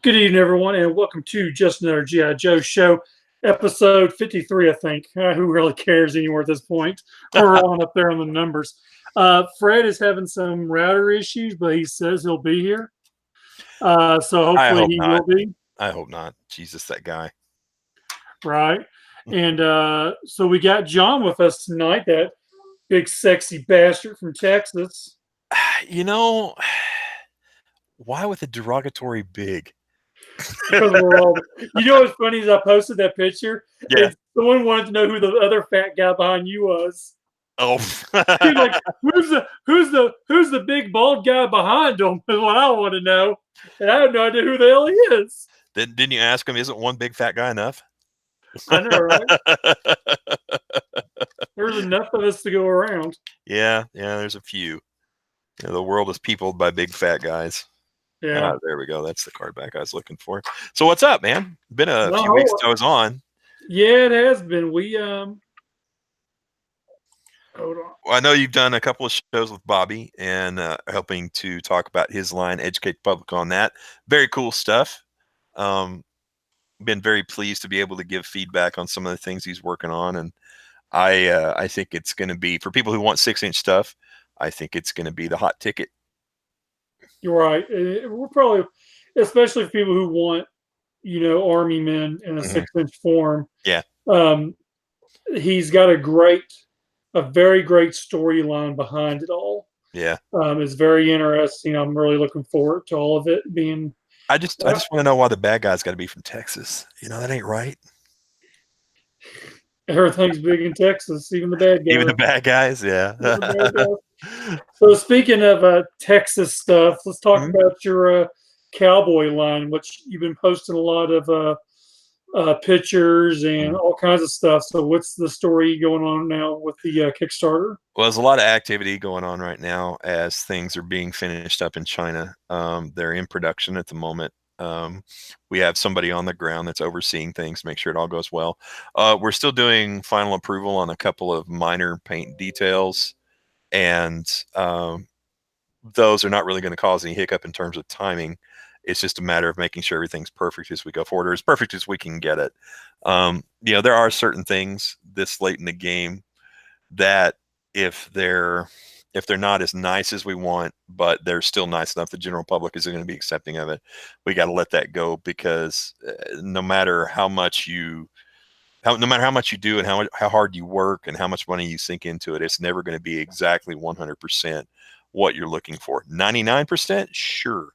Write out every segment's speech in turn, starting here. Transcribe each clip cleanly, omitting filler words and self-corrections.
Good evening, everyone, and welcome to Just Another G.I. Joe show, episode 53, I think. Who really cares anymore at this point? We're on up there on the numbers. Fred is having some router issues, but he says he'll be here. So I hopefully hope he not. will be, I hope not. Jesus, that guy. right? And so we got John with us tonight, that big, sexy bastard from Texas. You know, why with a derogatory big? Because we're all, what's funny is I posted that picture, Yeah. and someone wanted to know who the other fat guy behind you was. Oh. He's like, who's the big bald guy behind him? Is what I want to know, and I have no idea who the hell he is. Didn't you ask him? Isn't one big fat guy enough? I know, right? There's enough of us to go around. Yeah. There's a few. The world is peopled by big fat guys. Yeah. There we go. That's the card back I was looking for. So what's up, man? Been a few weeks since I was on. Yeah, it has been. We hold on. Well, I know you've done a couple of shows with Bobby and helping to talk about his line, educate the public on that. Very cool stuff. Been very pleased to be able to give feedback on some of the things he's working on, and I think it's going to be, for people who want 6-inch stuff, I think it's going to be the hot ticket. You're right. We're probably, especially for people who want, army men in a 6-inch form. Yeah. He's got a very great storyline behind it all. Yeah. It's very interesting. I'm really looking forward to all of it being. I just want to know why the bad guy's got to be from Texas. That ain't right. Everything's big in Texas, even the bad guys. Even the bad guys, yeah. So speaking of Texas stuff, let's talk about your cowboy line, which you've been posting a lot of pictures and all kinds of stuff. So what's the story going on now with the Kickstarter? Well, there's a lot of activity going on right now as things are being finished up in China. They're in production at the moment. We have somebody on the ground that's overseeing things, make sure it all goes well. We're still doing final approval on a couple of minor paint details, and those are not really going to cause any hiccup in terms of timing. It's just a matter of making sure everything's perfect as we go forward, or as perfect as we can get it. There are certain things this late in the game that if they're not as nice as we want, but they're still nice enough, the general public is going to be accepting of it. We got to let that go, because no matter how much you do and how hard you work and how much money you sink into it, it's never going to be exactly 100% what you're looking for. 99%, sure,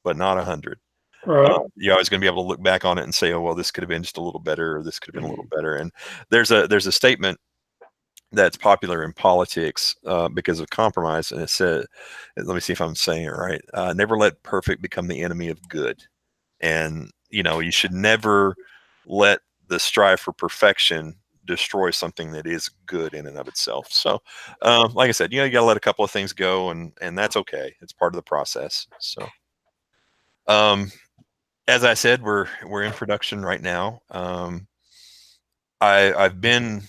but not 100. Right. You're always going to be able to look back on it and say, oh, well, this could have been just a little better, or this could have been a little better. And there's a statement that's popular in politics because of compromise, and it said, let me see if I'm saying it right, never let perfect become the enemy of good. And you should never let the strive for perfection destroy something that is good in and of itself. So like I said, you gotta let a couple of things go, and that's okay. It's part of the process. So as I said, we're in production right now. I've been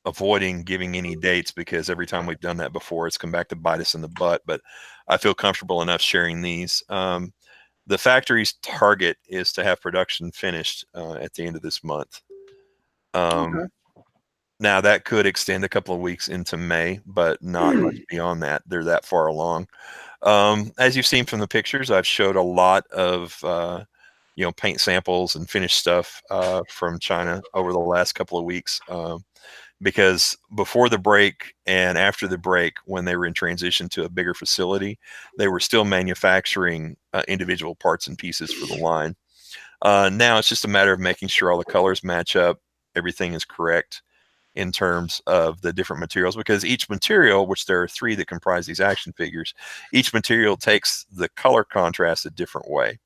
avoiding giving any dates, because every time we've done that before, it's come back to bite us in the butt, but I feel comfortable enough sharing these. The factory's target is to have production finished at the end of this month. Okay. Now that could extend a couple of weeks into May, but not much beyond that. They're that far along. As you've seen from the pictures, I've showed a lot of paint samples and finished stuff from China over the last couple of weeks, because before the break and after the break, when they were in transition to a bigger facility, they were still manufacturing individual parts and pieces for the line. Now it's just a matter of making sure all the colors match up, everything is correct in terms of the different materials, because each material, which there are 3 that comprise these action figures, each material takes the color contrast a different way.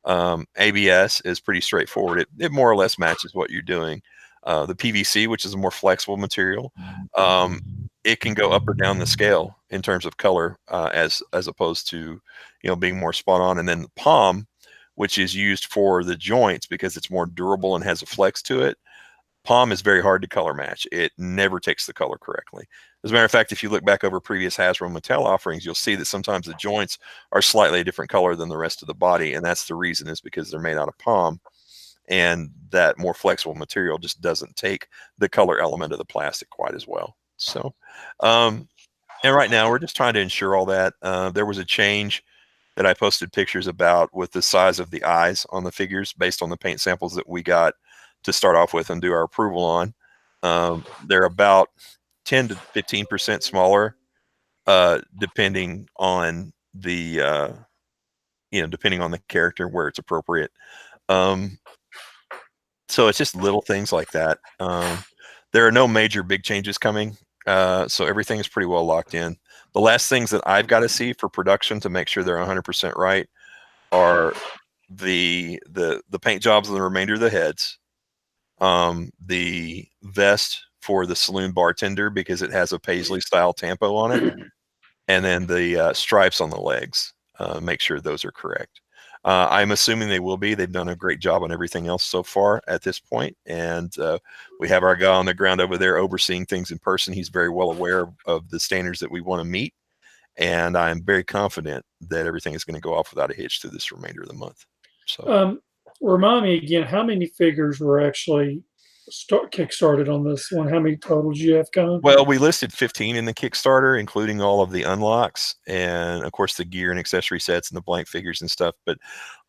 ABS is pretty straightforward. It more or less matches what you're doing. The PVC, which is a more flexible material, it can go up or down the scale in terms of color, as opposed to being more spot on. And then the POM, which is used for the joints because it's more durable and has a flex to it, POM is very hard to color match. It never takes the color correctly. As a matter of fact, if you look back over previous Hasbro Mattel offerings, you'll see that sometimes the joints are slightly a different color than the rest of the body, and that's the reason, is because they're made out of palm, and that more flexible material just doesn't take the color element of the plastic quite as well. So, and right now we're just trying to ensure all that. There was a change that I posted pictures about with the size of the eyes on the figures based on the paint samples that we got to start off with and do our approval on. They're about 10 to 15% smaller, depending on the depending on the character where it's appropriate. So it's just little things like that. There are no major big changes coming, so everything is pretty well locked in. The last things that I've got to see for production to make sure they're 100% right are the paint jobs on the remainder of the heads, the vest for the saloon bartender because it has a paisley style tampo on it, and then the stripes on the legs. Make sure those are correct. I'm assuming they will be. They've done a great job on everything else so far at this point, and we have our guy on the ground over there overseeing things in person. He's very well aware of the standards that we want to meet, and I'm very confident that everything is going to go off without a hitch through this remainder of the month. So, Remind me again, how many figures were actually kickstarted on this one? How many total did you have, Con? well, we listed 15 in the Kickstarter, including all of the unlocks and, of course, the gear and accessory sets and the blank figures and stuff. But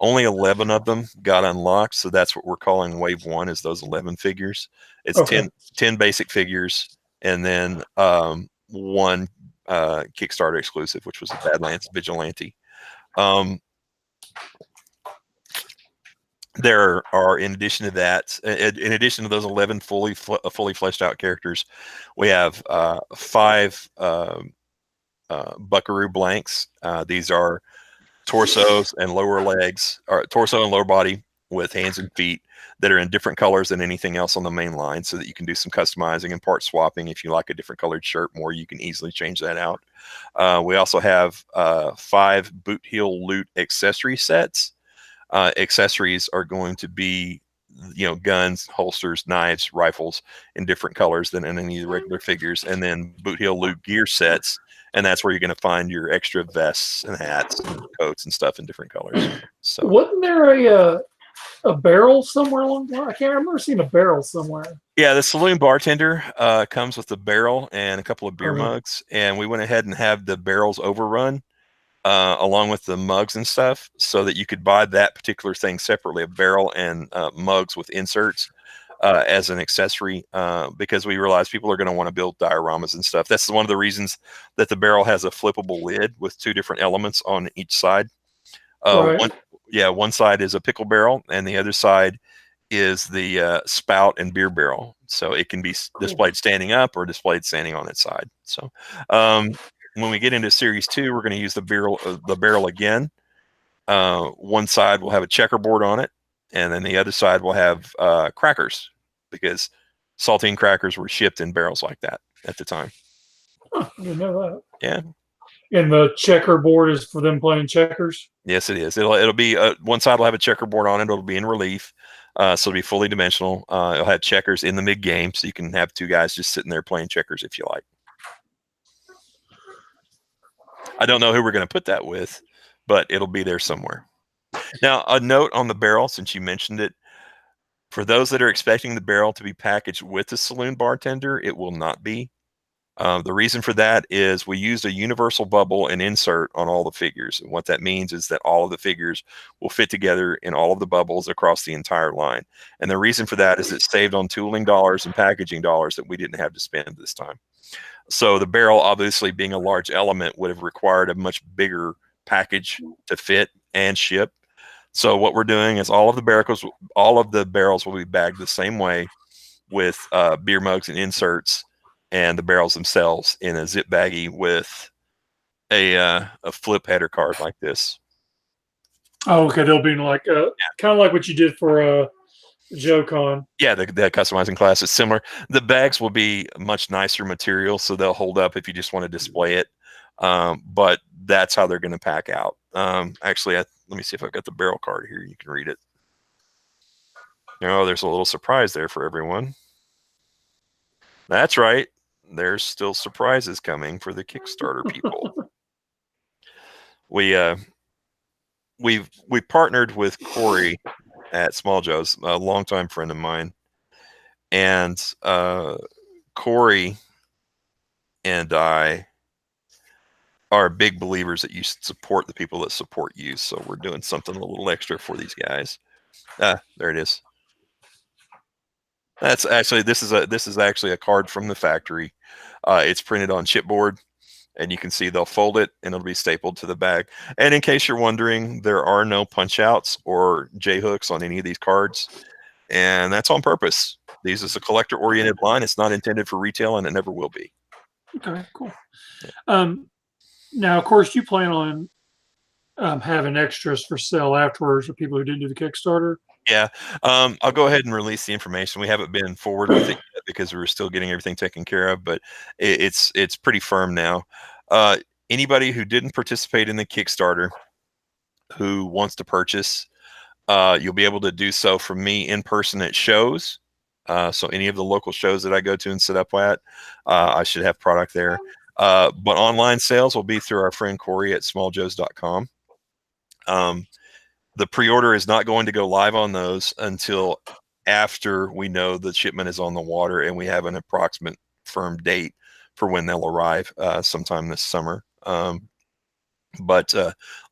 only 11 of them got unlocked, so that's what we're calling Wave 1, is those 11 figures. It's Okay. 10 basic figures, and then one Kickstarter exclusive, which was the Badlands Vigilante. There are, in addition to that, in addition to those 11 fully fleshed out characters, we have 5 Buckaroo blanks. These are torsos and lower legs, or torso and lower body with hands and feet that are in different colors than anything else on the main line, so that you can do some customizing and part swapping. If you like a different colored shirt more, you can easily change that out. We also have 5 boot heel loot accessory sets. Accessories are going to be, guns, holsters, knives, rifles in different colors than in any of the regular figures, and then boot heel loot gear sets, and that's where you're going to find your extra vests and hats and coats and stuff in different colors. So, wasn't there a barrel somewhere along the line? I can't remember seeing a barrel somewhere. yeah, the saloon bartender comes with a barrel and a couple of beer mugs, and we went ahead and had the barrels overrun along with the mugs and stuff, so that you could buy that particular thing separately, a barrel and mugs with inserts as an accessory, because we realized people are going to want to build dioramas and stuff. That's one of the reasons that the barrel has a flippable lid with 2 different elements on each side. Right. One side is a pickle barrel, and the other side is the spout and beer barrel. So it can be displayed standing up or displayed standing on its side. So when we get into Series 2, we're going to use the barrel again. One side will have a checkerboard on it, and then the other side will have crackers, because saltine crackers were shipped in barrels like that at the time. Huh, I didn't know that. Yeah. And the checkerboard is for them playing checkers? Yes, it is. It'll be one side will have a checkerboard on it. It'll be in relief, so it'll be fully dimensional. It'll have checkers in the mid game, so you can have 2 guys just sitting there playing checkers if you like. I don't know who we're going to put that with, but it'll be there somewhere. Now, a note on the barrel, since you mentioned it, for those that are expecting the barrel to be packaged with the saloon bartender, it will not be. The reason for that is we used a universal bubble and insert on all the figures. And what that means is that all of the figures will fit together in all of the bubbles across the entire line. And the reason for that is it saved on tooling dollars and packaging dollars that we didn't have to spend this time. So the barrel, obviously being a large element, would have required a much bigger package to fit and ship. So what we're doing is all of the barrels will be bagged the same way, with beer mugs and inserts, and the barrels themselves in a zip baggie with a flip header card like this. Oh, okay. They'll be like kind of like what you did for JoeCon. Yeah, the customizing class is similar. The bags will be much nicer material, so they'll hold up if you just want to display it. But that's how they're going to pack out. Actually, let me see if I've got the barrel card here. You can read it. Oh, there's a little surprise there for everyone. That's right. there's still surprises coming for the Kickstarter people. We partnered with Corey at Small Joe's, a longtime friend of mine, and Corey and I are big believers that you should support the people that support you. So we're doing something a little extra for these guys. There it is. That's actually this is actually a card from the factory. It's printed on chipboard, and you can see they'll fold it and it'll be stapled to the bag. And in case you're wondering, there are no punch outs or J hooks on any of these cards, and that's on purpose. These is a collector oriented line. It's not intended for retail, and it never will be. Okay, cool. Now, of course, you plan on having extras for sale afterwards for people who didn't do the Kickstarter. Yeah, I'll go ahead and release the information. We haven't been forward with it yet because we're still getting everything taken care of, but it's pretty firm now. Anybody who didn't participate in the Kickstarter who wants to purchase, you'll be able to do so from me in person at shows. So any of the local shows that I go to and sit up at, I should have product there. But online sales will be through our friend Corey at smalljoes.com. The pre-order is not going to go live on those until after we know the shipment is on the water and we have an approximate firm date for when they'll arrive sometime this summer. But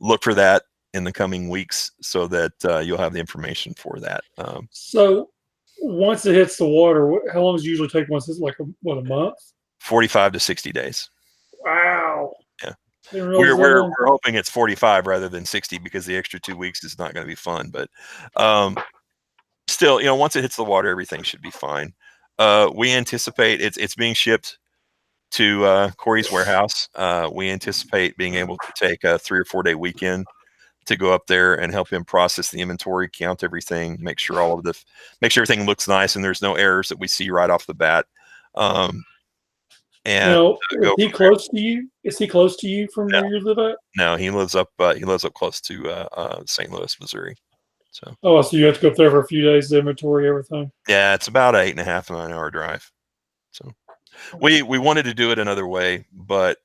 look for that in the coming weeks so that you'll have the information for that. So once it hits the water, how long does it usually take once it's like a month? 45 to 60 days. Wow. Yeah. We're hoping it's 45 rather than 60 because the extra 2 weeks is not going to be fun. But still, once it hits the water, everything should be fine. We anticipate it's being shipped to Corey's warehouse. We anticipate being able to take a 3 or 4 day weekend to go up there and help him process the inventory, count everything, make sure everything looks nice and there's no errors that we see right off the bat. And now, is he close to you? Is he close to you from where you live at? No, he lives up close to St. Louis, Missouri. So so you have to go up there for a few days to inventory everything. Yeah, it's about 8.5 to 9 hour drive. So we wanted to do it another way, but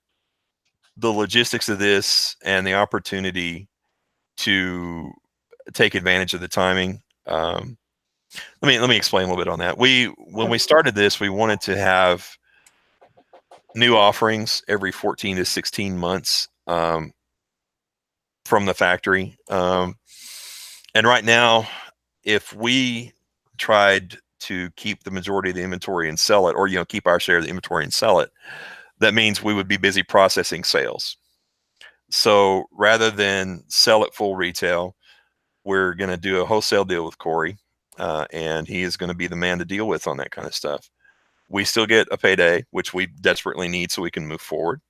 the logistics of this and the opportunity to take advantage of the timing. Let me explain a little bit on that. When we started this, we wanted to have new offerings every 14 to 16 months from the factory. And right now, if we tried to keep the majority of the inventory and sell it, or keep our share of the inventory and sell it, that means we would be busy processing sales. So rather than sell at full retail, we're going to do a wholesale deal with Corey, and he is going to be the man to deal with on that kind of stuff. We still get a payday, which we desperately need so we can move forward.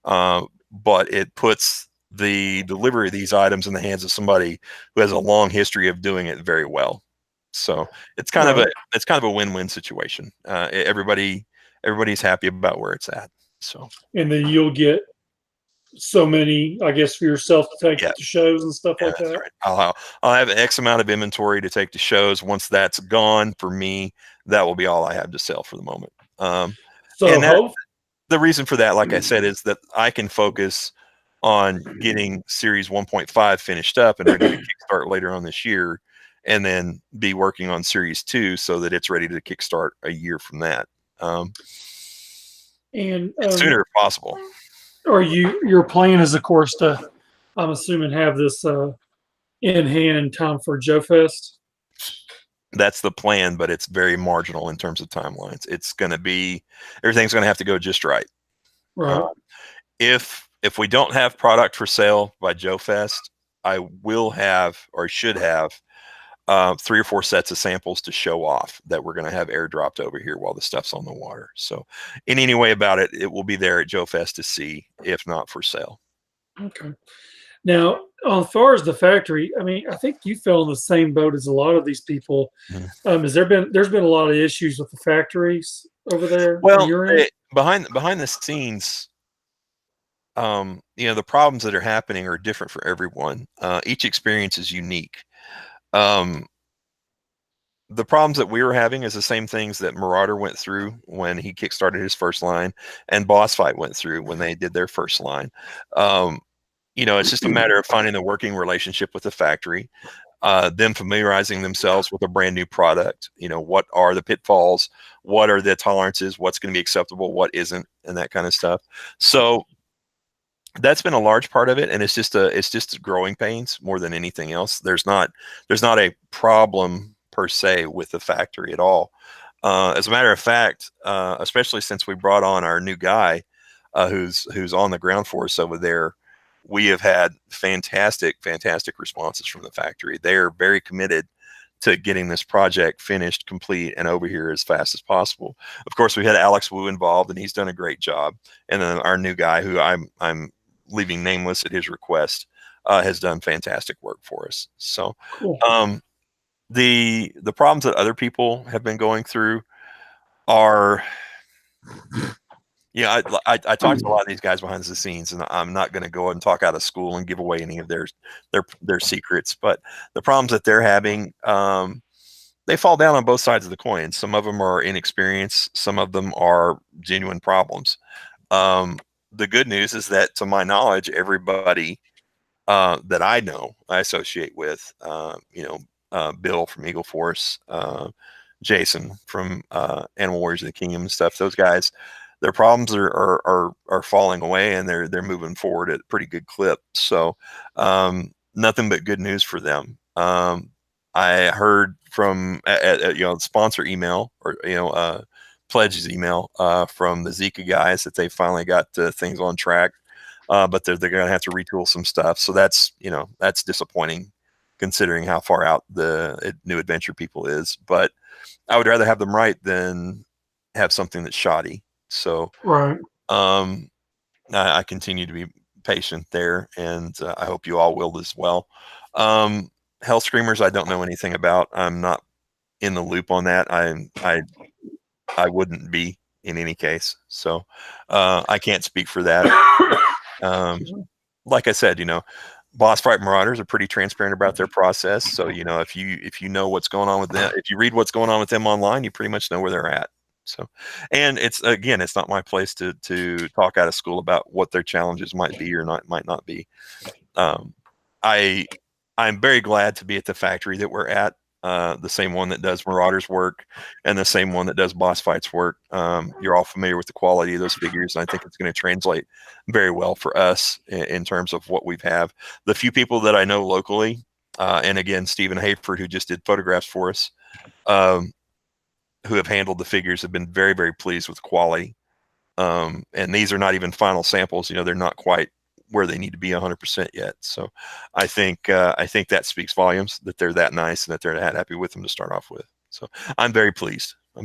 But it puts the delivery of these items in the hands of somebody who has a long history of doing it very well. So it's kind of a win-win situation. Everybody's happy about where it's at. So and then you'll get so many, I guess, for yourself to take to shows and stuff like that. Right. I'll have X amount of inventory to take to shows. Once that's gone for me, that will be all I have to sell for the moment. The reason for that, like I said, is that I can focus on getting Series 1.5 finished up and ready to kickstart later on this year, and then be working on Series 2 so that it's ready to kickstart a year from that. Sooner if possible. Or your plan is, of course, to, I'm assuming, have this in hand in time for Joe Fest. That's the plan, but it's very marginal in terms of timelines. Everything's going to have to go just right. Right. If we don't have product for sale by Joe Fest, I will have, or should have, 3 or 4 sets of samples to show off that we're going to have airdropped over here while the stuff's on the water. So in any way about it, it will be there at Joe Fest to see, if not for sale. Okay. Now, as far as the factory, I mean, I think you fell in the same boat as a lot of these people. Mm-hmm. There's been a lot of issues with the factories over there? Well, behind the scenes, the problems that are happening are different for everyone. Each experience is unique. the problems that we were having is the same things that Marauder went through when he kickstarted his first line, and Boss Fight went through when they did their first line. It's just a matter of finding the working relationship with the factory, them familiarizing themselves with a brand new product. What are the pitfalls? What are the tolerances? What's going to be acceptable? What isn't? And that kind of stuff. So that's been a large part of it, and it's just growing pains more than anything else. There's not a problem per se with the factory at all. As a matter of fact, especially since we brought on our new guy, who's on the ground for us over there, we have had fantastic responses from the factory. They are very committed to getting this project finished, complete, and over here as fast as possible. Of course, we had Alex Wu involved, and he's done a great job. And then our new guy, who I'm leaving nameless at his request, has done fantastic work for us. So, Cool. The problems that other people have been going through are, I talked to a lot of these guys behind the scenes, and I'm not going to go and talk out of school and give away any of their secrets. But the problems that they're having, they fall down on both sides of the coin. Some of them are inexperience. Some of them are genuine problems. The good news is that, to my knowledge, everybody that I know, I associate with, Bill from Eagle Force, Jason from Animal Warriors of the Kingdom and stuff. Those guys, their problems are falling away, and they're moving forward at a pretty good clip. So nothing but good news for them. I heard from sponsor email, or pledges email from the Zika guys that they finally got things on track, but they're going to have to retool some stuff. So that's disappointing, considering how far out the New Adventure people is. But I would rather have them right than have something that's shoddy. So right. I continue to be patient there, and I hope you all will as well. Hell Screamers, I don't know anything about. I'm not in the loop on that. I wouldn't be in any case. So I can't speak for that. Like I said, Boss Fight Marauders are pretty transparent about their process. So, if you know what's going on with them, if you read what's going on with them online, you pretty much know where they're at. So, and it's not my place to talk out of school about what their challenges might be or might not be. I'm very glad to be at the factory that we're at, the same one that does Marauders work and the same one that does Boss Fights work. You're all familiar with the quality of those figures, and I think it's going to translate very well for us in terms of what we have. The few people that I know locally, and again, Stephen Hayford, who just did photographs for us, who have handled the figures, have been very, very pleased with the quality. And these are not even final samples. They're not quite where they need to be 100% yet. So I think that speaks volumes, that they're that nice and that they're that happy with them to start off with. So I'm very pleased. So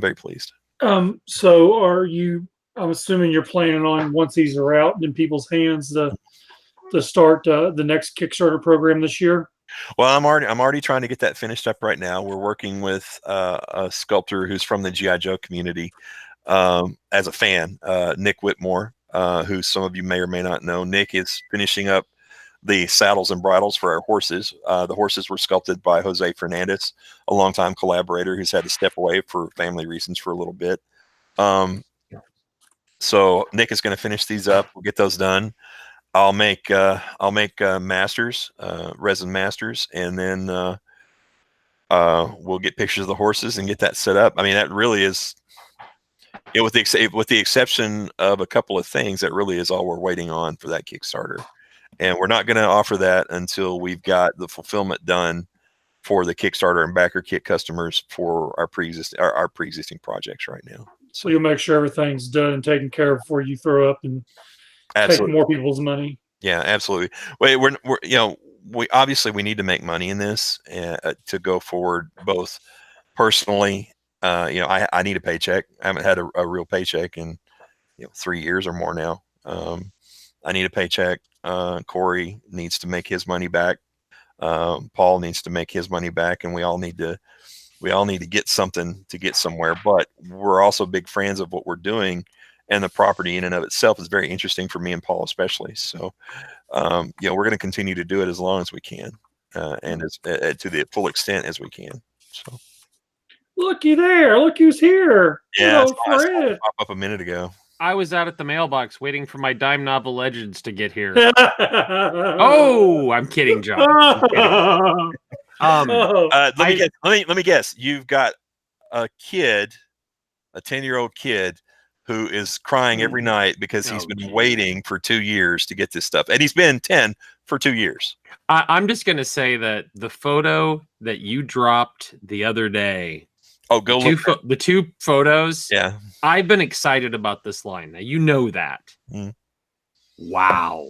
I'm assuming you're planning on, once these are out and in people's hands, to start the next Kickstarter program this year? Well, I'm already trying to get that finished up right now. We're working with a sculptor who's from the G.I. Joe community, as a fan, Nick Whitmore, who some of you may or may not know. Nick is finishing up the saddles and bridles for our horses. The horses were sculpted by Jose Fernandez, a longtime collaborator who's had to step away for family reasons for a little bit. So Nick is going to finish these up. We'll get those done. I'll make masters, resin masters, and then we'll get pictures of the horses and get that set up. I mean, that really is, with the exception of a couple of things, that really is all we're waiting on for that Kickstarter. And we're not going to offer that until we've got the fulfillment done for the Kickstarter and backer kit customers for our pre-existing projects right now. So you'll make sure everything's done and taken care of before you throw up and take more people's money. Yeah, absolutely. We're we obviously we need to make money in this to go forward, both personally. I need a paycheck. I haven't had a real paycheck in 3 years or more now. I need a paycheck. Corey needs to make his money back. Paul needs to make his money back, and we all need to get something to get somewhere. But we're also big fans of what we're doing, and the property in and of itself is very interesting for me and Paul especially. So, we're going to continue to do it as long as we can, and to the full extent as we can. So, looky there. Look who's here. Yeah, Hello, I saw it Fred. pop up a minute ago. I was out at the mailbox waiting for my Dime Novel Legends to get here. Oh, I'm kidding, John. I'm kidding. Let me guess. You've got a kid, a 10-year-old kid, who is crying every night because he's been waiting for 2 years to get this stuff, and he's been 10 for 2 years. I'm just gonna say that the photo that you dropped the other day. Oh, go look. The two photos. Yeah, I've been excited about this line. Now you know that. Wow.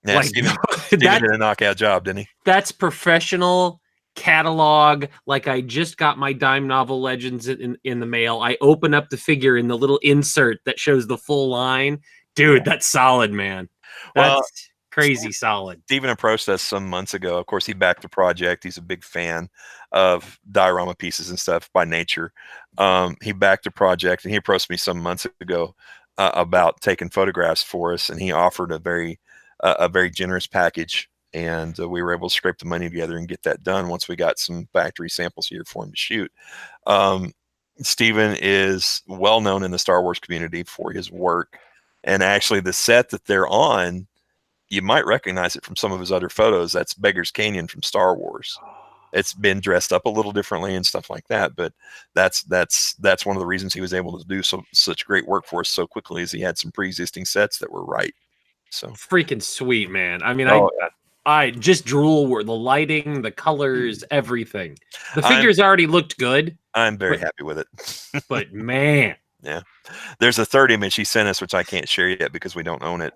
Yeah, like Steven did a knockout job, didn't he? That's professional catalog. Like I just got my Dime Novel Legends in the mail. I open up the figure in the little insert that shows the full line. Dude, that's solid, man. That's crazy solid. Steven approached us some months ago. Of course, he backed the project. He's a big fan of diorama pieces and stuff by nature. He backed the project, and he approached me some months ago about taking photographs for us, and he offered a very generous package, and we were able to scrape the money together and get that done once we got some factory samples here for him to shoot. Steven is well known in the Star Wars community for his work, and actually the set that they're on, you might recognize it from some of his other photos. That's Beggar's Canyon from Star Wars. It's been dressed up a little differently and stuff like that, but that's one of the reasons he was able to do such great work for us so quickly, is he had some pre-existing sets that were right. So freaking sweet, man. I mean, I just drool where the lighting, the colors, everything. The figures already looked good. I'm very happy with it. But man. Yeah. There's a third image he sent us, which I can't share yet because we don't own it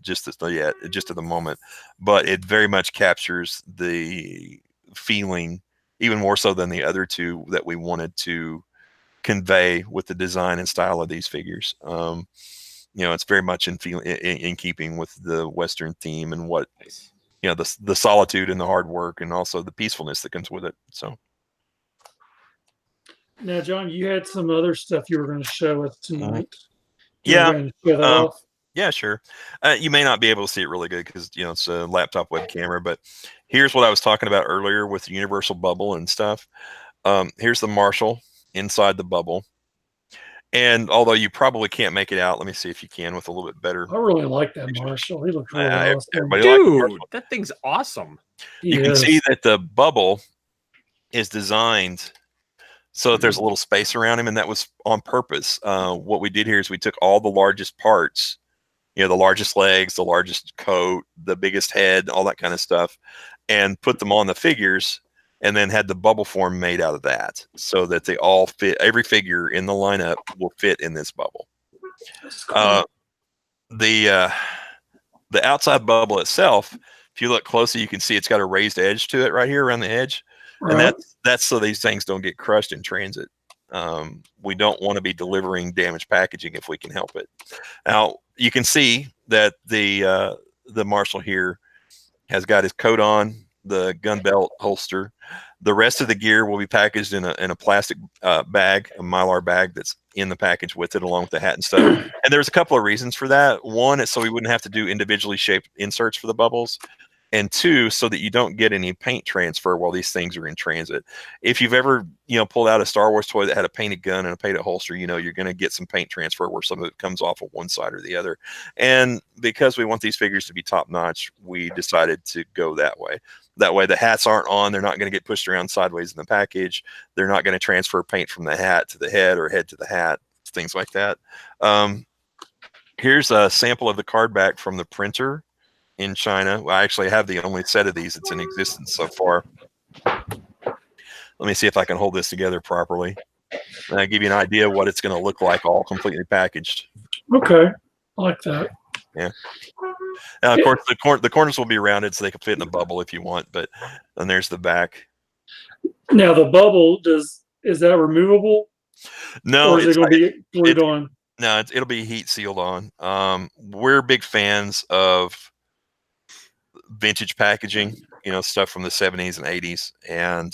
just at the moment. But it very much captures the feeling, even more so than the other two, that we wanted to convey with the design and style of these figures. It's very much in keeping with the Western theme and what, the solitude and the hard work and also the peacefulness that comes with it. So. Now, John, you had some other stuff you were going to show us tonight. Yeah. Yeah, sure. You may not be able to see it really good because, it's a laptop web camera, but here's what I was talking about earlier with the universal bubble and stuff. Here's the Marshal inside the bubble. And although you probably can't make it out, let me see if you can with a little bit better. I really like that Marshal. He looks really awesome. Dude, that thing's awesome. You can see that the bubble is designed so that there's a little space around him, and that was on purpose. What we did here is we took all the largest parts, the largest legs, the largest coat, the biggest head, all that kind of stuff, and put them on the figures, and then had the bubble form made out of that so that they all fit. Every figure in the lineup will fit in this bubble. Cool. The outside bubble itself, if you look closely, you can see it's got a raised edge to it right here around the edge. Right. And that's so these things don't get crushed in transit. We don't want to be delivering damaged packaging if we can help it. Now you can see that the Marshal here has got his coat on, the gun belt holster. The rest of the gear will be packaged in a plastic bag, a Mylar bag that's in the package with it, along with the hat and stuff. And there's a couple of reasons for that. One is so we wouldn't have to do individually shaped inserts for the bubbles. And two, so that you don't get any paint transfer while these things are in transit. If you've ever, pulled out a Star Wars toy that had a painted gun and a painted holster, you're going to get some paint transfer where some of it comes off of one side or the other. And because we want these figures to be top notch, we decided to go that way. That way the hats aren't on. They're not going to get pushed around sideways in the package. They're not going to transfer paint from the hat to the head or head to the hat, things like that. Here's a sample of the card back from the printer in China. I actually have the only set of these that's in existence so far. Let me see if I can hold this together properly. And I give you an idea of what it's going to look like all completely packaged. Okay. I like that. Yeah. Now, of course, the corners will be rounded so they can fit in the bubble if you want, but then there's the back. Now, the bubble, is that removable? No. Or is it going to be glued on? No, it'll be heat sealed on. We're big fans of vintage packaging, stuff from the 70s and 80s, and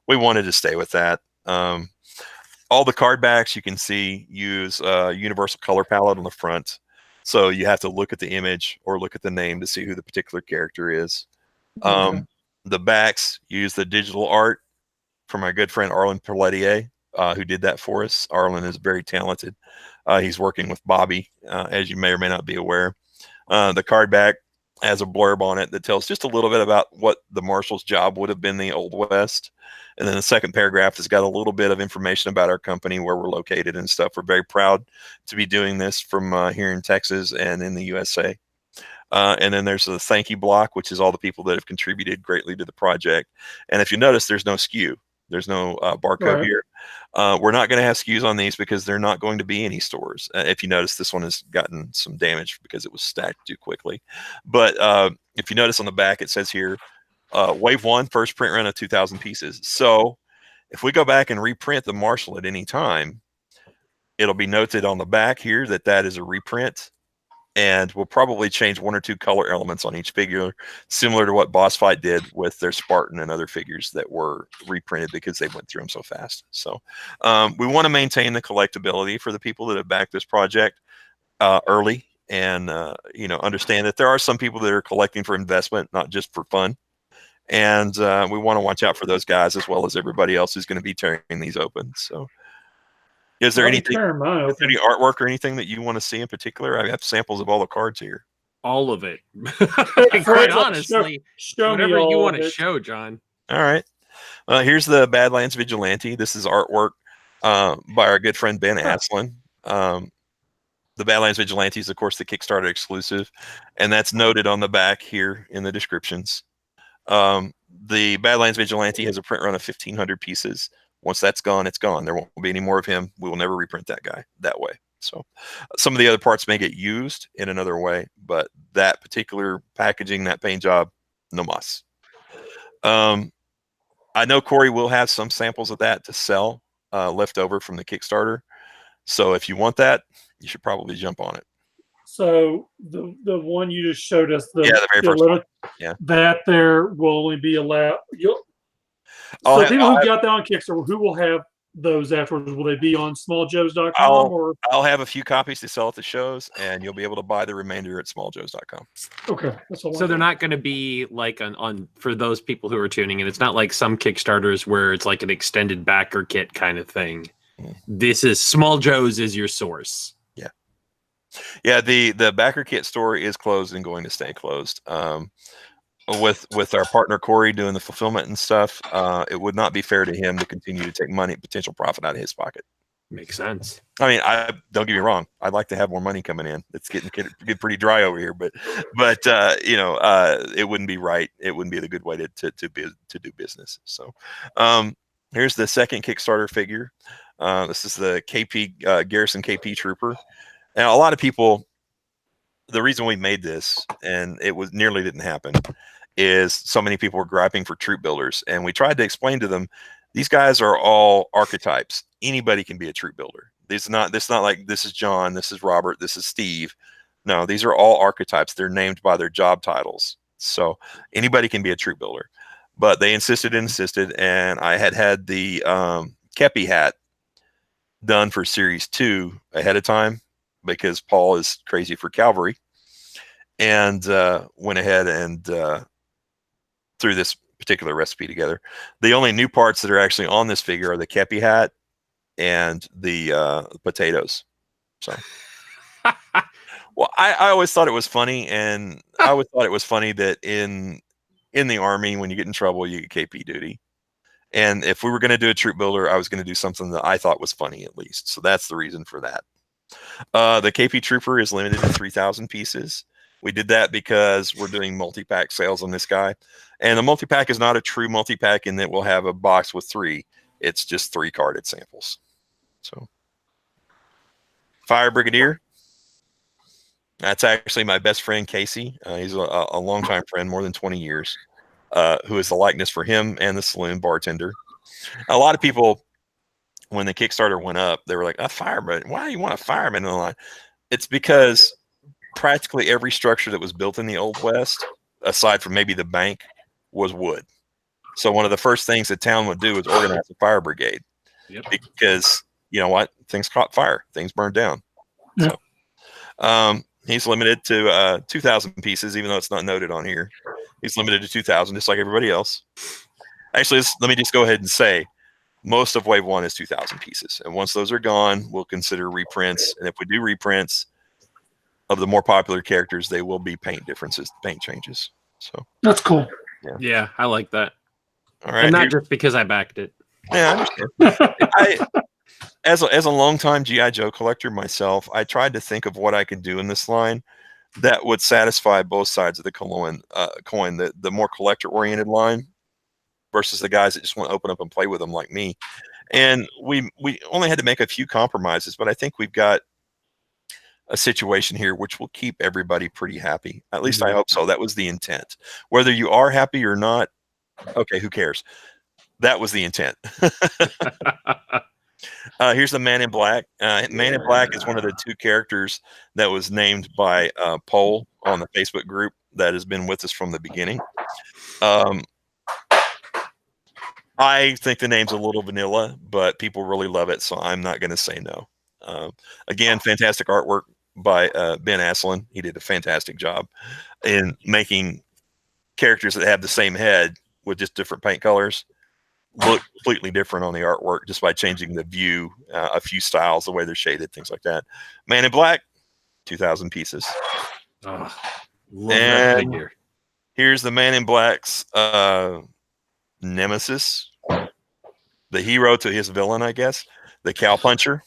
we wanted to stay with that. All the card backs you can see use a universal color palette on the front, so you have to look at the image or look at the name to see who the particular character is. The backs use the digital art from my good friend Arlen Pelletier, who did that for us. Arlen is very talented. He's working with Bobby, as you may or may not be aware. The card back has a blurb on it that tells just a little bit about what the marshal's job would have been in the Old West. And then the second paragraph has got a little bit of information about our company, where we're located and stuff. We're very proud to be doing this from here in Texas and in the USA. And then there's a thank you block, which is all the people that have contributed greatly to the project. And if you notice, there's no SKU. There's no barcode here. We're not going to have SKUs on these because they're not going to be any stores. If you notice, this one has gotten some damage because it was stacked too quickly. But if you notice on the back, it says here, Wave 1, first print run of 2,000 pieces. So if we go back and reprint the Marshall at any time, it'll be noted on the back here that that is a reprint. And we'll probably change 1 or 2 color elements on each figure, similar to what Boss Fight did with their Spartan and other figures that were reprinted because they went through them so fast. So we want to maintain the collectability for the people that have backed this project early, and understand that there are some people that are collecting for investment, not just for fun. And we want to watch out for those guys as well as everybody else who's going to be tearing these open. So. Is there any artwork or anything that you want to see in particular? I have samples of all the cards here. All of it. Quite honestly, show whatever you want to show, John. All right. Here's the Badlands Vigilante. This is artwork by our good friend Ben Aslin. The Badlands Vigilante is, of course, the Kickstarter exclusive, and that's noted on the back here in the descriptions. The Badlands Vigilante has a print run of 1,500 pieces. Once that's gone, it's gone. There won't be any more of him. We will never reprint that guy that way. So some of the other parts may get used in another way, but that particular packaging, that paint job, no mas. I know Corey will have some samples of that to sell left over from the Kickstarter. So if you want that, you should probably jump on it. So the one you just showed us, the very first one. Yeah. That there will only be allowed. So people who got that on Kickstarter, who will have those afterwards? Will they be on smalljoes.com? Or I'll have a few copies to sell at the shows, and you'll be able to buy the remainder at smalljoes.com. Okay. So they're not going to be like on for those people who are tuning in. It's not like some Kickstarters where it's like an extended backer kit kind of thing. This is Small Joe's is your source. Yeah. The backer kit store is closed and going to stay closed. With our partner Corey doing the fulfillment and stuff, it would not be fair to him to continue to take money, potential profit out of his pocket. Makes sense. I mean, don't get me wrong. I'd like to have more money coming in. It's getting pretty dry over here, but it wouldn't be right. It wouldn't be the good way to do business. So, here's the second Kickstarter figure. This is the KP Garrison KP Trooper. Now, a lot of people, the reason we made this, and it was nearly didn't happen, is so many people were griping for troop builders, and we tried to explain to them these guys are all archetypes. Anybody can be a troop builder. This is not like this is John, this is Robert, this is Steve. No, these are all archetypes. They're named by their job titles, so anybody can be a troop builder. But they insisted, and I had the Kepi hat done for Series 2 ahead of time because Paul is crazy for cavalry, and went ahead and threw this particular recipe together. The only new parts that are actually on this figure are the Kepi hat and the potatoes. So, well, I always thought it was funny, and I always thought it was funny that in the Army, when you get in trouble, you get KP duty. And if we were going to do a troop builder, I was going to do something that I thought was funny at least. So that's the reason for that. The KP Trooper is limited to 3,000 pieces. We did that because we're doing multi-pack sales on this guy. And the multi-pack is not a true multi-pack in that we'll have a box with 3. It's just 3 carded samples. So, Fire Brigadier. That's actually my best friend, Casey. He's a longtime friend, more than 20 years, who is the likeness for him and the saloon bartender. A lot of people, when the Kickstarter went up, they were like, a fireman? Why do you want a fireman in the line? It's because practically every structure that was built in the Old West, aside from maybe the bank, was wood. So one of the first things the town would do is organize a fire brigade. Yep. Because you know what? Things caught fire. Things burned down. Yeah. So he's limited to 2,000 pieces, even though it's not noted on here. He's limited to 2,000, just like everybody else. Actually, let me just go ahead and say, Most of wave 1 is 2,000 pieces, and once those are gone, we'll consider reprints. And if we do reprints of the more popular characters, they will be paint differences, paint changes. So that's cool. Yeah, I like that. all right, And not just because I backed it. yeah, I understand. As a longtime GI Joe collector myself, I tried to think of what I could do in this line that would satisfy both sides of the coin. The more collector oriented line versus the guys that just want to open up and play with them like me. And we only had to make a few compromises, but I think we've got a situation here which will keep everybody pretty happy. At least I hope so. That was the intent. Whether you are happy or not, okay, who cares? That was the intent. Here's the Man in Black. Man in Black is one of the 2 characters that was named by Poll on the Facebook group that has been with us from the beginning. I think the name's a little vanilla, but people really love it, so I'm not going to say no. Again, fantastic artwork by Ben Asselin. He did a fantastic job in making characters that have the same head with just different paint colors look completely different on the artwork just by changing the view, a few styles, the way they're shaded, things like that. Man in Black, 2,000 pieces. Oh, love that figure. Here's the Man in Black's nemesis, the hero to his villain, I guess, the Cowpuncher.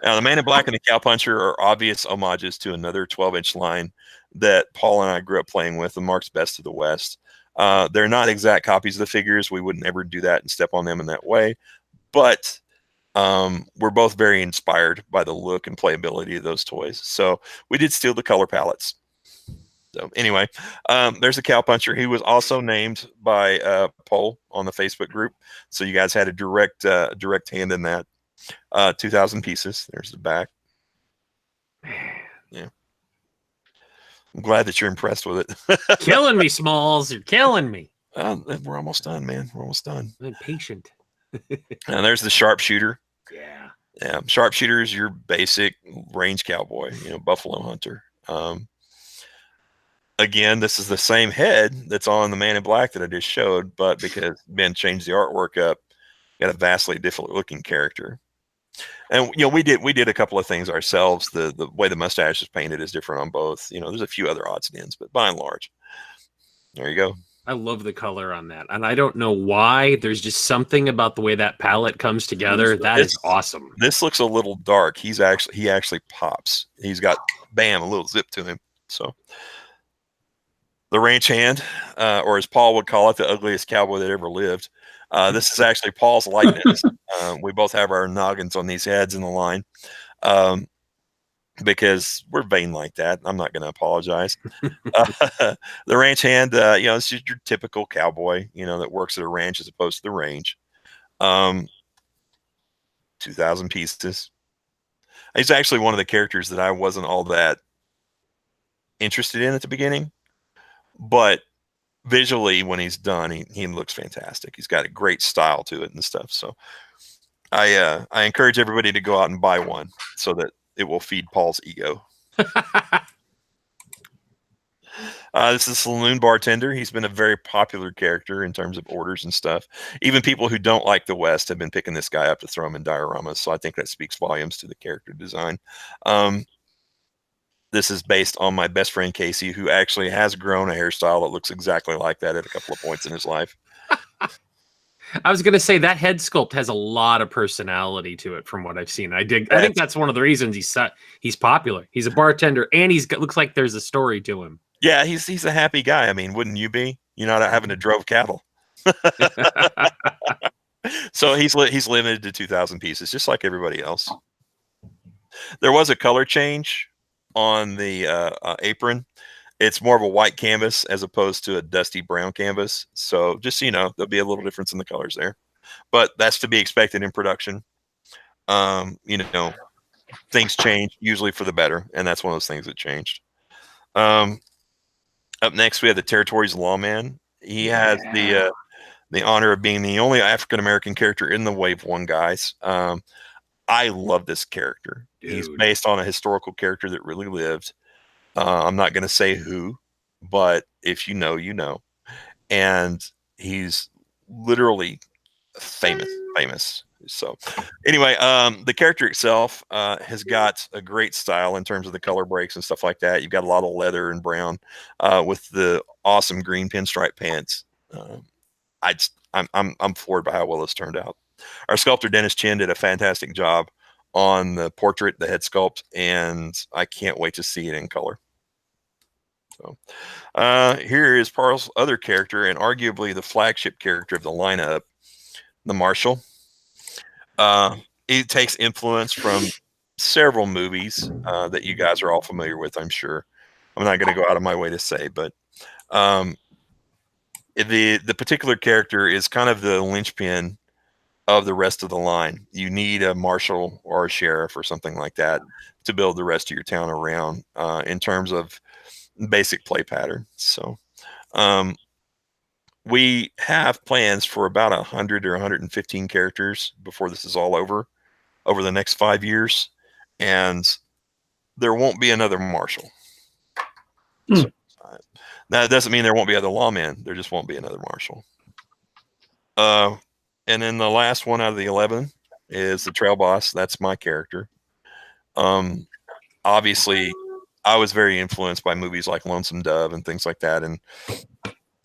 Now, the Man in Black and the Cowpuncher are obvious homages to another 12-inch line that Paul and I grew up playing with, the Mark's Best of the West. They're not exact copies of the figures. We wouldn't ever do that and step on them in that way. But we're both very inspired by the look and playability of those toys. So we did steal the color palettes. So anyway, there's a Cowpuncher. He was also named by Poll on the Facebook group. So you guys had a direct hand in that. 2,000 pieces. There's the back. Yeah. I'm glad that you're impressed with it. Killing me, Smalls. You're killing me. We're almost done, man. We're almost done. I'm impatient. And there's the Sharpshooter. Yeah. Yeah. Sharpshooter is your basic range cowboy, buffalo hunter. Again, this is the same head that's on the Man in Black that I just showed, but because Ben changed the artwork up, got a vastly different looking character. And we did a couple of things ourselves. The way the mustache is painted is different on both. There's a few other odds and ends, but by and large, there you go. I love the color on that, and I don't know why. There's just something about the way that palette comes together that is awesome. This looks a little dark. He actually pops. He's got a little zip to him. So the ranch hand, or as Paul would call it, the ugliest cowboy that ever lived. This is actually Paul's likeness. We both have our noggins on these heads in the line because we're vain like that. I'm not going to apologize. The ranch hand, it's just your typical cowboy, that works at a ranch as opposed to the range. 2,000 pieces. He's actually one of the characters that I wasn't all that interested in at the beginning, but visually, when he's done, he looks fantastic. He's got a great style to it and stuff. So I encourage everybody to go out and buy one so that it will feed Paul's ego. This is a saloon bartender. He's been a very popular character in terms of orders and stuff. Even people who don't like the West have been picking this guy up to throw him in dioramas. So I think that speaks volumes to the character design. This is based on my best friend Casey, who actually has grown a hairstyle that looks exactly like that at a couple of points in his life. I was going to say that head sculpt has a lot of personality to it from what I've seen. I think that's one of the reasons he's popular. He's a bartender, and looks like there's a story to him. Yeah, he's a happy guy. I mean, wouldn't you be? You're not having to drove cattle. So he's limited to 2,000 pieces, just like everybody else. There was a color change on the apron. It's more of a white canvas as opposed to a dusty brown canvas. So just so you know, there'll be a little difference in the colors there, but that's to be expected in production. Things change usually for the better, and that's one of those things that changed. Up next, we have the Territories Lawman. He has the honor of being the only African-American character in the Wave 1 guys. I love this character. Dude. He's based on a historical character that really lived. I'm not going to say who, but if you know, you know. And he's literally famous. famous. So anyway, the character itself has got a great style in terms of the color breaks and stuff like that. You've got a lot of leather and brown with the awesome green pinstripe pants. I'm floored by how well this turned out. Our sculptor Dennis Chin did a fantastic job on the portrait, the head sculpt, and I can't wait to see it in color. So here is Parl's other character, and arguably the flagship character of the lineup, the Marshal. It takes influence from several movies that you guys are all familiar with, I'm sure. I'm not going to go out of my way to say, but the particular character is kind of the linchpin of the rest of the line. You need a marshal or a sheriff or something like that to build the rest of your town around in terms of basic play pattern. So we have plans for about 100 or 115 characters before this is all over the next 5 years, and there won't be another marshal. So, that doesn't mean there won't be other lawmen. There just won't be another marshal. And then the last one out of the 11 is the trail boss. That's my character. Obviously, I was very influenced by movies like Lonesome Dove and things like that, and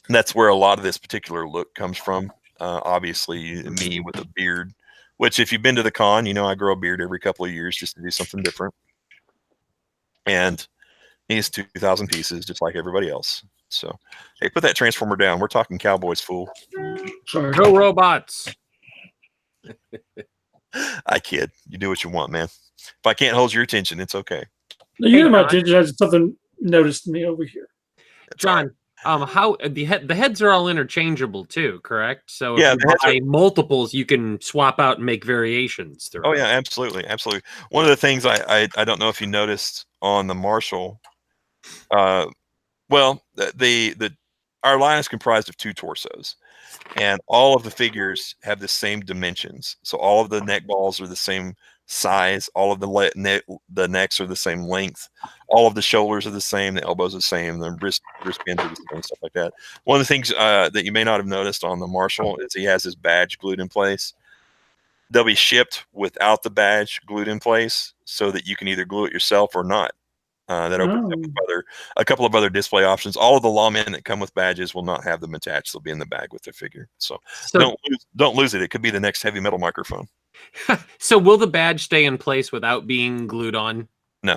that's where a lot of this particular look comes from. Obviously, me with a beard, which if you've been to the con, you know I grow a beard every couple of years just to do something different. And he's 2,000 pieces, just like everybody else. So, hey, put that transformer down. We're talking cowboys, fool. Sorry. Go robots. I kid. You do what you want, man. If I can't hold your attention, it's okay. Now, you know, my attention has something noticed me over here. John, how the heads are all interchangeable too, correct? So yeah, if you buy multiples, you can swap out and make variations. Oh yeah, absolutely, absolutely. One of the things I don't know if you noticed on the Marshal, well, our line is comprised of 2 torsos, and all of the figures have the same dimensions. So all of the neck balls are the same size. All of the necks are the same length. All of the shoulders are the same. The elbows are the same. The wristbands are the same. Stuff like that. One of the things that you may not have noticed on the Marshal is he has his badge glued in place. They'll be shipped without the badge glued in place, so that you can either glue it yourself or not. That opens up with a couple of other display options. All of the lawmen that come with badges will not have them attached. They'll be in the bag with their figure. So don't lose it. It could be the next heavy metal microphone. So will the badge stay in place without being glued on? No.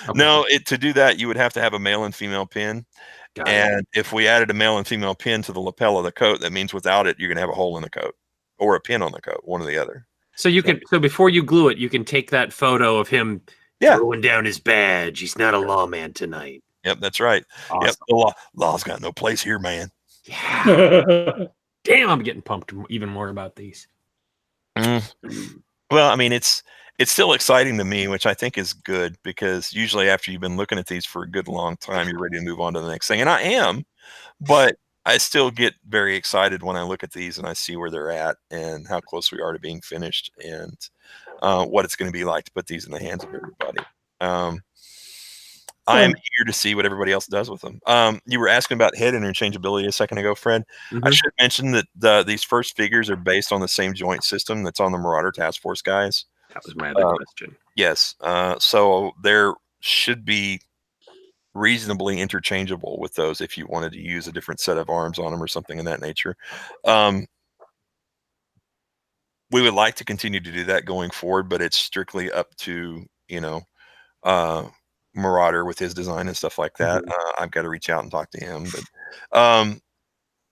Okay. No, to do that, you would have to have a male and female pin. And if we added a male and female pin to the lapel of the coat, that means without it, you're going to have a hole in the coat or a pin on the coat, one or the other. So you can, so before you glue it, you can take that photo of him throwing down his badge. He's not a lawman tonight. Yep, that's right. Awesome. Yep, the law's got no place here, man. Yeah. Damn, I'm getting pumped even more about these. Well, I mean, it's still exciting to me, which I think is good, because usually after you've been looking at these for a good long time, you're ready to move on to the next thing. And I am, but I still get very excited when I look at these and I see where they're at and how close we are to being finished, and what it's going to be like to put these in the hands of everybody. I am eager to see what everybody else does with them. You were asking about head interchangeability a second ago, Fred. I should mention that these first figures are based on the same joint system that's on the Marauder Task Force guys. That was my other question. Yes. So there should be reasonably interchangeable with those if you wanted to use a different set of arms on them or something in that nature. We would like to continue to do that going forward, but it's strictly up to, Marauder with his design and stuff like that. I've got to reach out and talk to him, but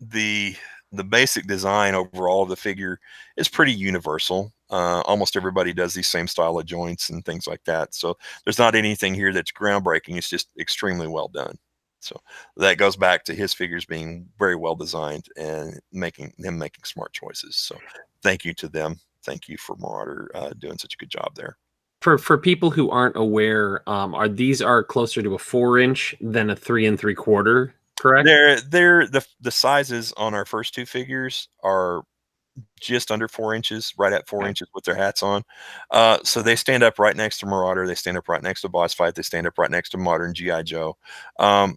the basic design overall of the figure is pretty universal. Almost everybody does these same style of joints and things like that. So there's not anything here that's groundbreaking. It's just extremely well done. So that goes back to his figures being very well designed and making smart choices. So thank you to them. Thank you for Marauder doing such a good job there. For people who aren't aware, these are closer to a 4-inch than a 3 3/4, correct? They're the sizes on our first 2 figures are just under 4 inches, right at 4 inches with their hats on. So they stand up right next to Marauder. They stand up right next to Boss Fight. They stand up right next to modern G.I. Joe.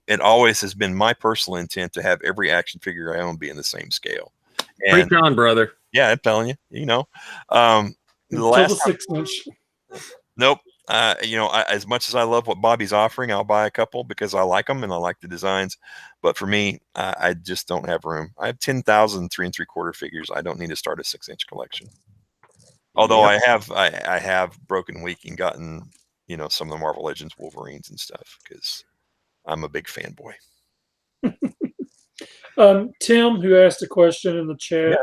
It always has been my personal intent to have every action figure I own be in the same scale. Preach on, brother. Yeah, I'm telling you. You know, the Until last the 6-inch. Nope. You know, as much as I love what Bobby's offering, I'll buy a couple because I like them and I like the designs. But for me, I just don't have room. I have 10,000 3 3/4 figures. I don't need to start a 6-inch collection. Although Yep. I have broken week and gotten, you know, some of the Marvel Legends Wolverines and stuff because I'm a big fanboy. Tim, who asked a question in the chat,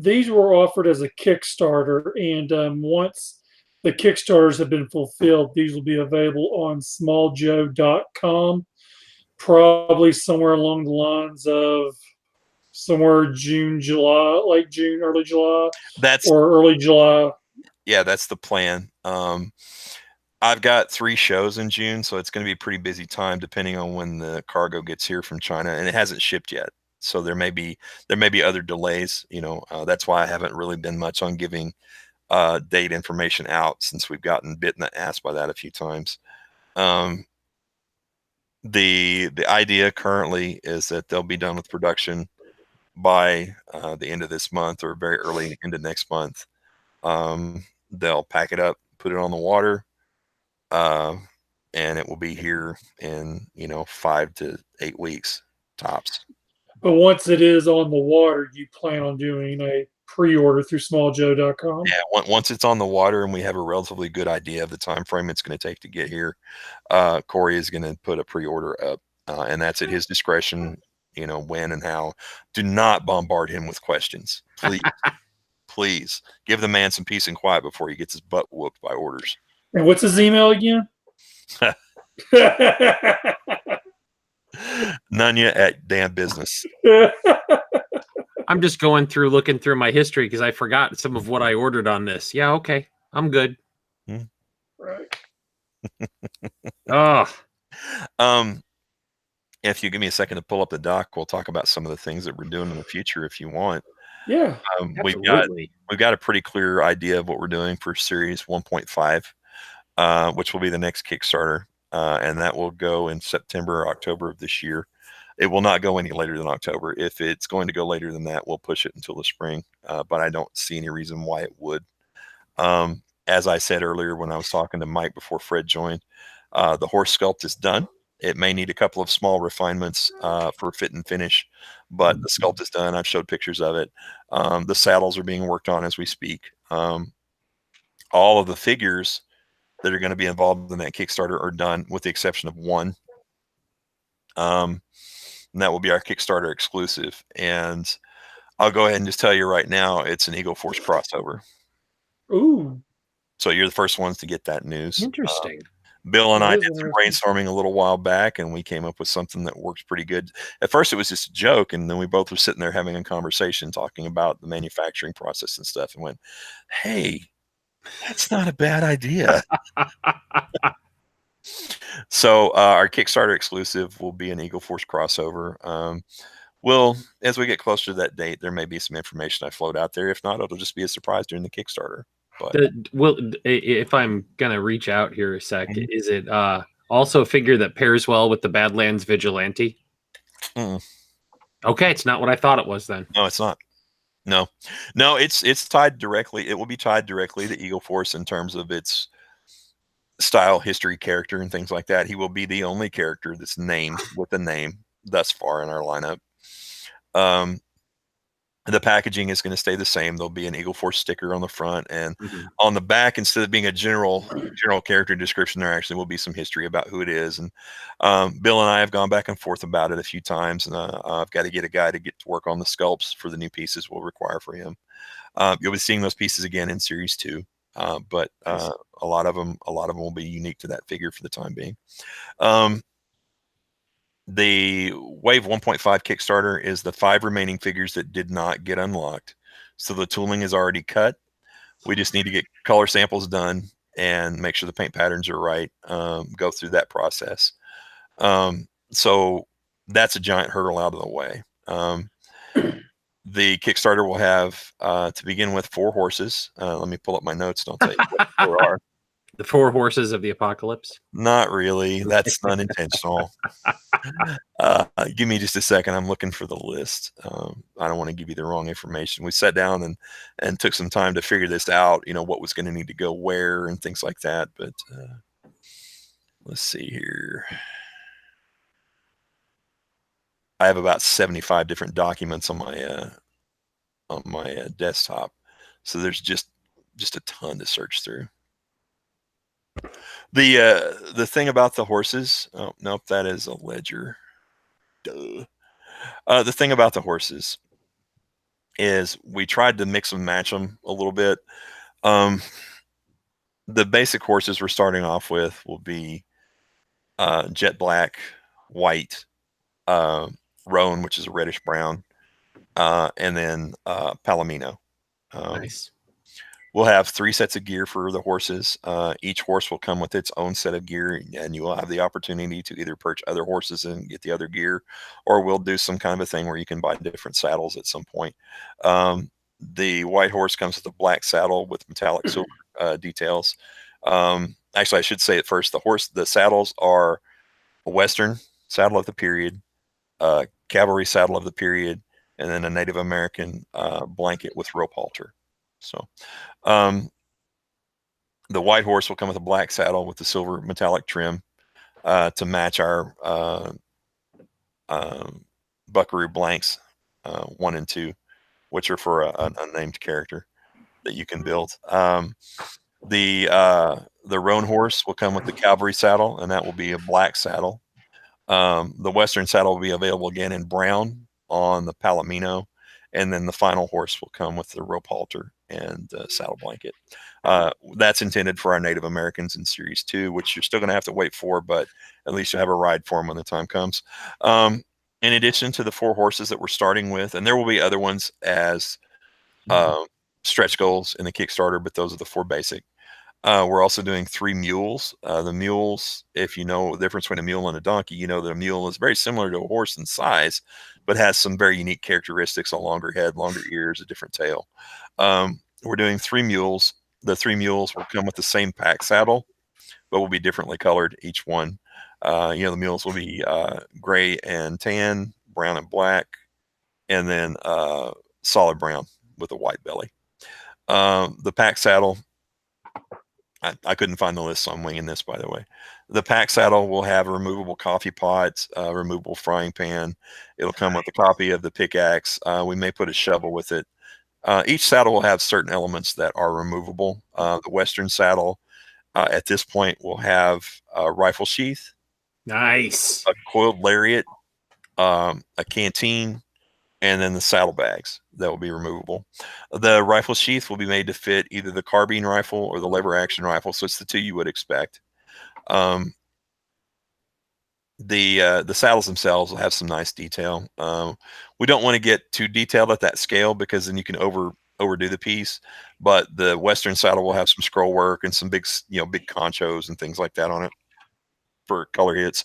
these were offered as a Kickstarter, and once the Kickstarters have been fulfilled, these will be available on smalljoe.com, probably somewhere along the lines of somewhere June, July, late June, early July, That's or early July. Yeah, that's the plan. I've got 3 shows in June, so it's going to be a pretty busy time depending on when the cargo gets here from China, and it hasn't shipped yet. So there may be other delays. You know, that's why I haven't really been much on giving date information out since we've gotten bit in the ass by that a few times. The idea currently is that they'll be done with production by the end of this month or very early into next month. They'll pack it up, put it on the water, and it will be here in 5 to 8 weeks tops. But once it is on the water, you plan on doing a pre-order through smalljoe.com? Yeah, once it's on the water and we have a relatively good idea of the time frame it's going to take to get here, Corey is going to put a pre-order up, and that's at his discretion. You know, when and how. Do not bombard him with questions, please. Please give the man some peace and quiet before he gets his butt whooped by orders. And what's his email again? Nunya at damn business. I'm just looking through my history because I forgot some of what I ordered on this. Yeah, okay. I'm good. Right. If you give me a second to pull up the doc, we'll talk about some of the things that we're doing in the future if you want. Yeah. We've got a pretty clear idea of what we're doing for series 1.5, which will be the next Kickstarter, and that will go in September or October of this year. It will not go any later than October. If it's going to go later than that, we'll push it until the spring, but I don't see any reason why it would. As I said earlier when I was talking to Mike before Fred joined, the horse sculpt is done. It may need a couple of small refinements for fit and finish, but the sculpt is done. I've showed pictures of it. The saddles are being worked on as we speak. All of the figures that are going to be involved in that Kickstarter are done with the exception of one. And that will be our Kickstarter exclusive. And I'll go ahead and just tell you right now, it's an Eagle Force crossover. Ooh. So you're the first ones to get that news. Interesting. Bill and I did some brainstorming a little while back, and we came up with something that works pretty good. At first, it was just a joke, and then we both were sitting there having a conversation, talking about the manufacturing process and stuff, and went, "Hey, that's not a bad idea." So our Kickstarter exclusive will be an Eagle Force crossover. As we get closer to that date, there may be some information I float out there. If not, it'll just be a surprise during the Kickstarter. But if I'm gonna reach out here a sec, is it also a figure that pairs well with the Badlands Vigilante? Okay, it's not what I thought it was then. No, it's not. No, it's tied directly. It will be tied directly to Eagle Force in terms of its style, history, character, and things like that. He will be the only character that's named with a name thus far in our lineup. The packaging is going to stay the same. There'll be an Eagle Force sticker on the front, and on the back, instead of being a general character description, there actually will be some history about who it is. And Bill and I have gone back and forth about it a few times, and I've got to get a guy to get to work on the sculpts for the new pieces we'll require for him. You'll be seeing those pieces again in Series 2, but a lot of them will be unique to that figure for the time being. The Wave 1.5 Kickstarter is the 5 remaining figures that did not get unlocked. So the tooling is already cut. We just need to get color samples done and make sure the paint patterns are right, go through that process. So that's a giant hurdle out of the way. The Kickstarter will have, to begin with, 4 horses. Let me pull up my notes and I'll tell you what the 4 are. The 4 horses of the apocalypse? Not really. That's unintentional. Give me just a second. I'm looking for the list. I don't want to give you the wrong information. We sat down and took some time to figure this out, what was going to need to go where and things like that. But let's see here. I have about 75 different documents on my desktop. So there's just a ton to search through. The thing about the horses, oh nope, that is a ledger. Duh. The thing about the horses is we tried to mix and match them a little bit. The basic horses we're starting off with will be jet black, white, roan, which is a reddish brown, and then palomino. Nice. We'll have 3 sets of gear for the horses. Each horse will come with its own set of gear, and you will have the opportunity to either perch other horses and get the other gear, or we'll do some kind of a thing where you can buy different saddles at some point. The white horse comes with a black saddle with metallic silver details. Actually, I should say it first. The saddles are a Western saddle of the period, cavalry saddle of the period, and then a Native American blanket with rope halter. So the white horse will come with a black saddle with the silver metallic trim to match our buckaroo blanks 1 and 2, which are for an unnamed character that you can build. The roan horse will come with the cavalry saddle, and that will be a black saddle. The Western saddle will be available again in brown on the palomino, and then the final horse will come with the rope halter and saddle blanket. That's intended for our Native Americans in Series 2, which you're still going to have to wait for, but at least you'll have a ride for them when the time comes. In addition to the 4 horses that we're starting with, and there will be other ones as stretch goals in the Kickstarter, but those are the 4 basic. We're also doing 3 mules. The mules, if you know the difference between a mule and a donkey, you know that a mule is very similar to a horse in size, but has some very unique characteristics: a longer head, longer ears, a different tail. We're doing 3 mules. The 3 mules will come with the same pack saddle, but will be differently colored, each one. The mules will be gray and tan, brown and black, and then solid brown with a white belly. The pack saddle, I couldn't find the list, so I'm winging this, by the way. The pack saddle will have a removable coffee pot, removable frying pan. It'll come with a copy of the pickaxe. We may put a shovel with it. Each saddle will have certain elements that are removable. The Western saddle, at this point, will have a rifle sheath, Nice. a coiled lariat, a canteen, and then the saddlebags that will be removable. The rifle sheath will be made to fit either the carbine rifle or the lever action rifle, so it's the 2 you would expect. The saddles themselves will have some nice detail. We don't want to get too detailed at that scale because then you can overdo the piece. But the Western saddle will have some scroll work and some big conchos and things like that on it for color hits.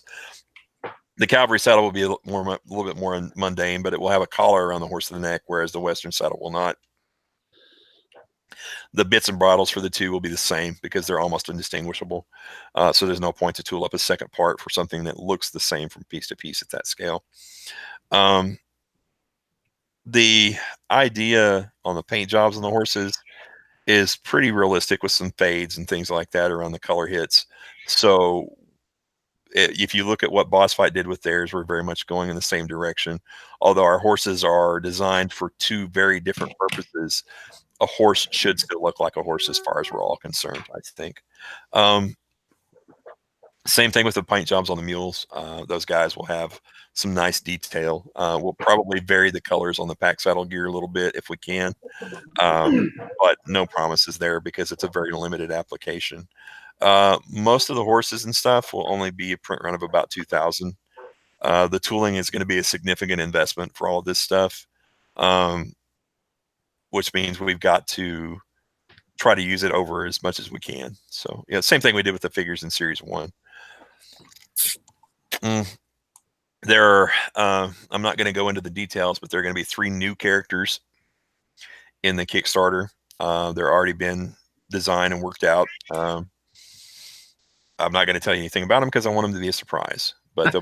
The cavalry saddle will be a little bit more mundane, but it will have a collar around the horse of the neck, whereas the Western saddle will not. The bits and bridles for the 2 will be the same because they're almost indistinguishable. So there's no point to tool up a second part for something that looks the same from piece to piece at that scale. The idea on the paint jobs on the horses is pretty realistic with some fades and things like that around the color hits. So if you look at what Boss Fight did with theirs, we're very much going in the same direction. Although our horses are designed for 2 very different purposes, a horse should still look like a horse as far as we're all concerned, I think. Same thing with the paint jobs on the mules. Those guys will have some nice detail. We'll probably vary the colors on the pack saddle gear a little bit if we can, but no promises there because it's a very limited application. Most of the horses and stuff will only be a print run of about 2,000. The tooling is going to be a significant investment for all of this stuff, which means we've got to try to use it over as much as we can. So, same thing we did with the figures in Series 1. There are, I'm not going to go into the details, but there are going to be 3 new characters in the Kickstarter. They're already been designed and worked out. I'm not going to tell you anything about them because I want them to be a surprise. But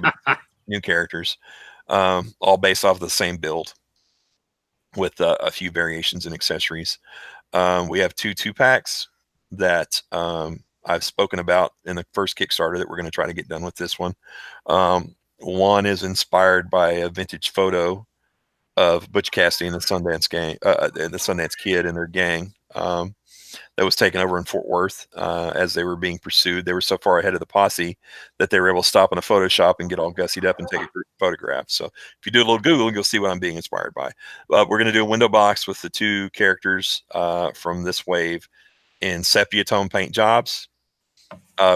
new characters, all based off the same build with a few variations and accessories. We have two packs that I've spoken about in the first Kickstarter that we're going to try to get done with this one. One is inspired by a vintage photo of Butch Cassidy and the Sundance gang, the Sundance Kid and their gang, that was taken over in Fort Worth as they were being pursued. They were so far ahead of the posse that they were able to stop in a photo shop and get all gussied up and take a group photograph. So if you do a little Google, you'll see what I'm being inspired by. We're going to do a window box with the two characters from this wave in sepia tone paint jobs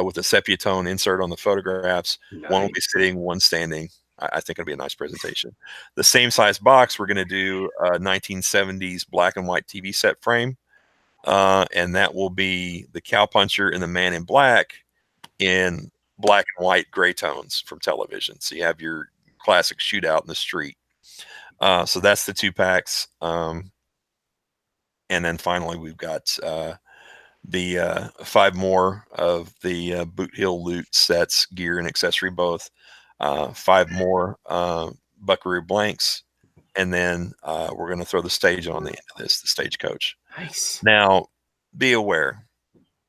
with a sepia tone insert on the photographs. Nice. One will be sitting, one standing. I think it'll be a nice presentation. The same size box, we're going to do a 1970s black and white TV set frame. And that will be the cowpuncher and the man in black in black and white gray tones from television. So you have your classic shootout in the street. So that's the two packs. And then finally, we've got the 5 more of the Boot Hill loot sets, gear and accessory both. 5 more Buckaroo blanks. And then we're going to throw the stage on the end of this, the stagecoach. Nice. Now, be aware,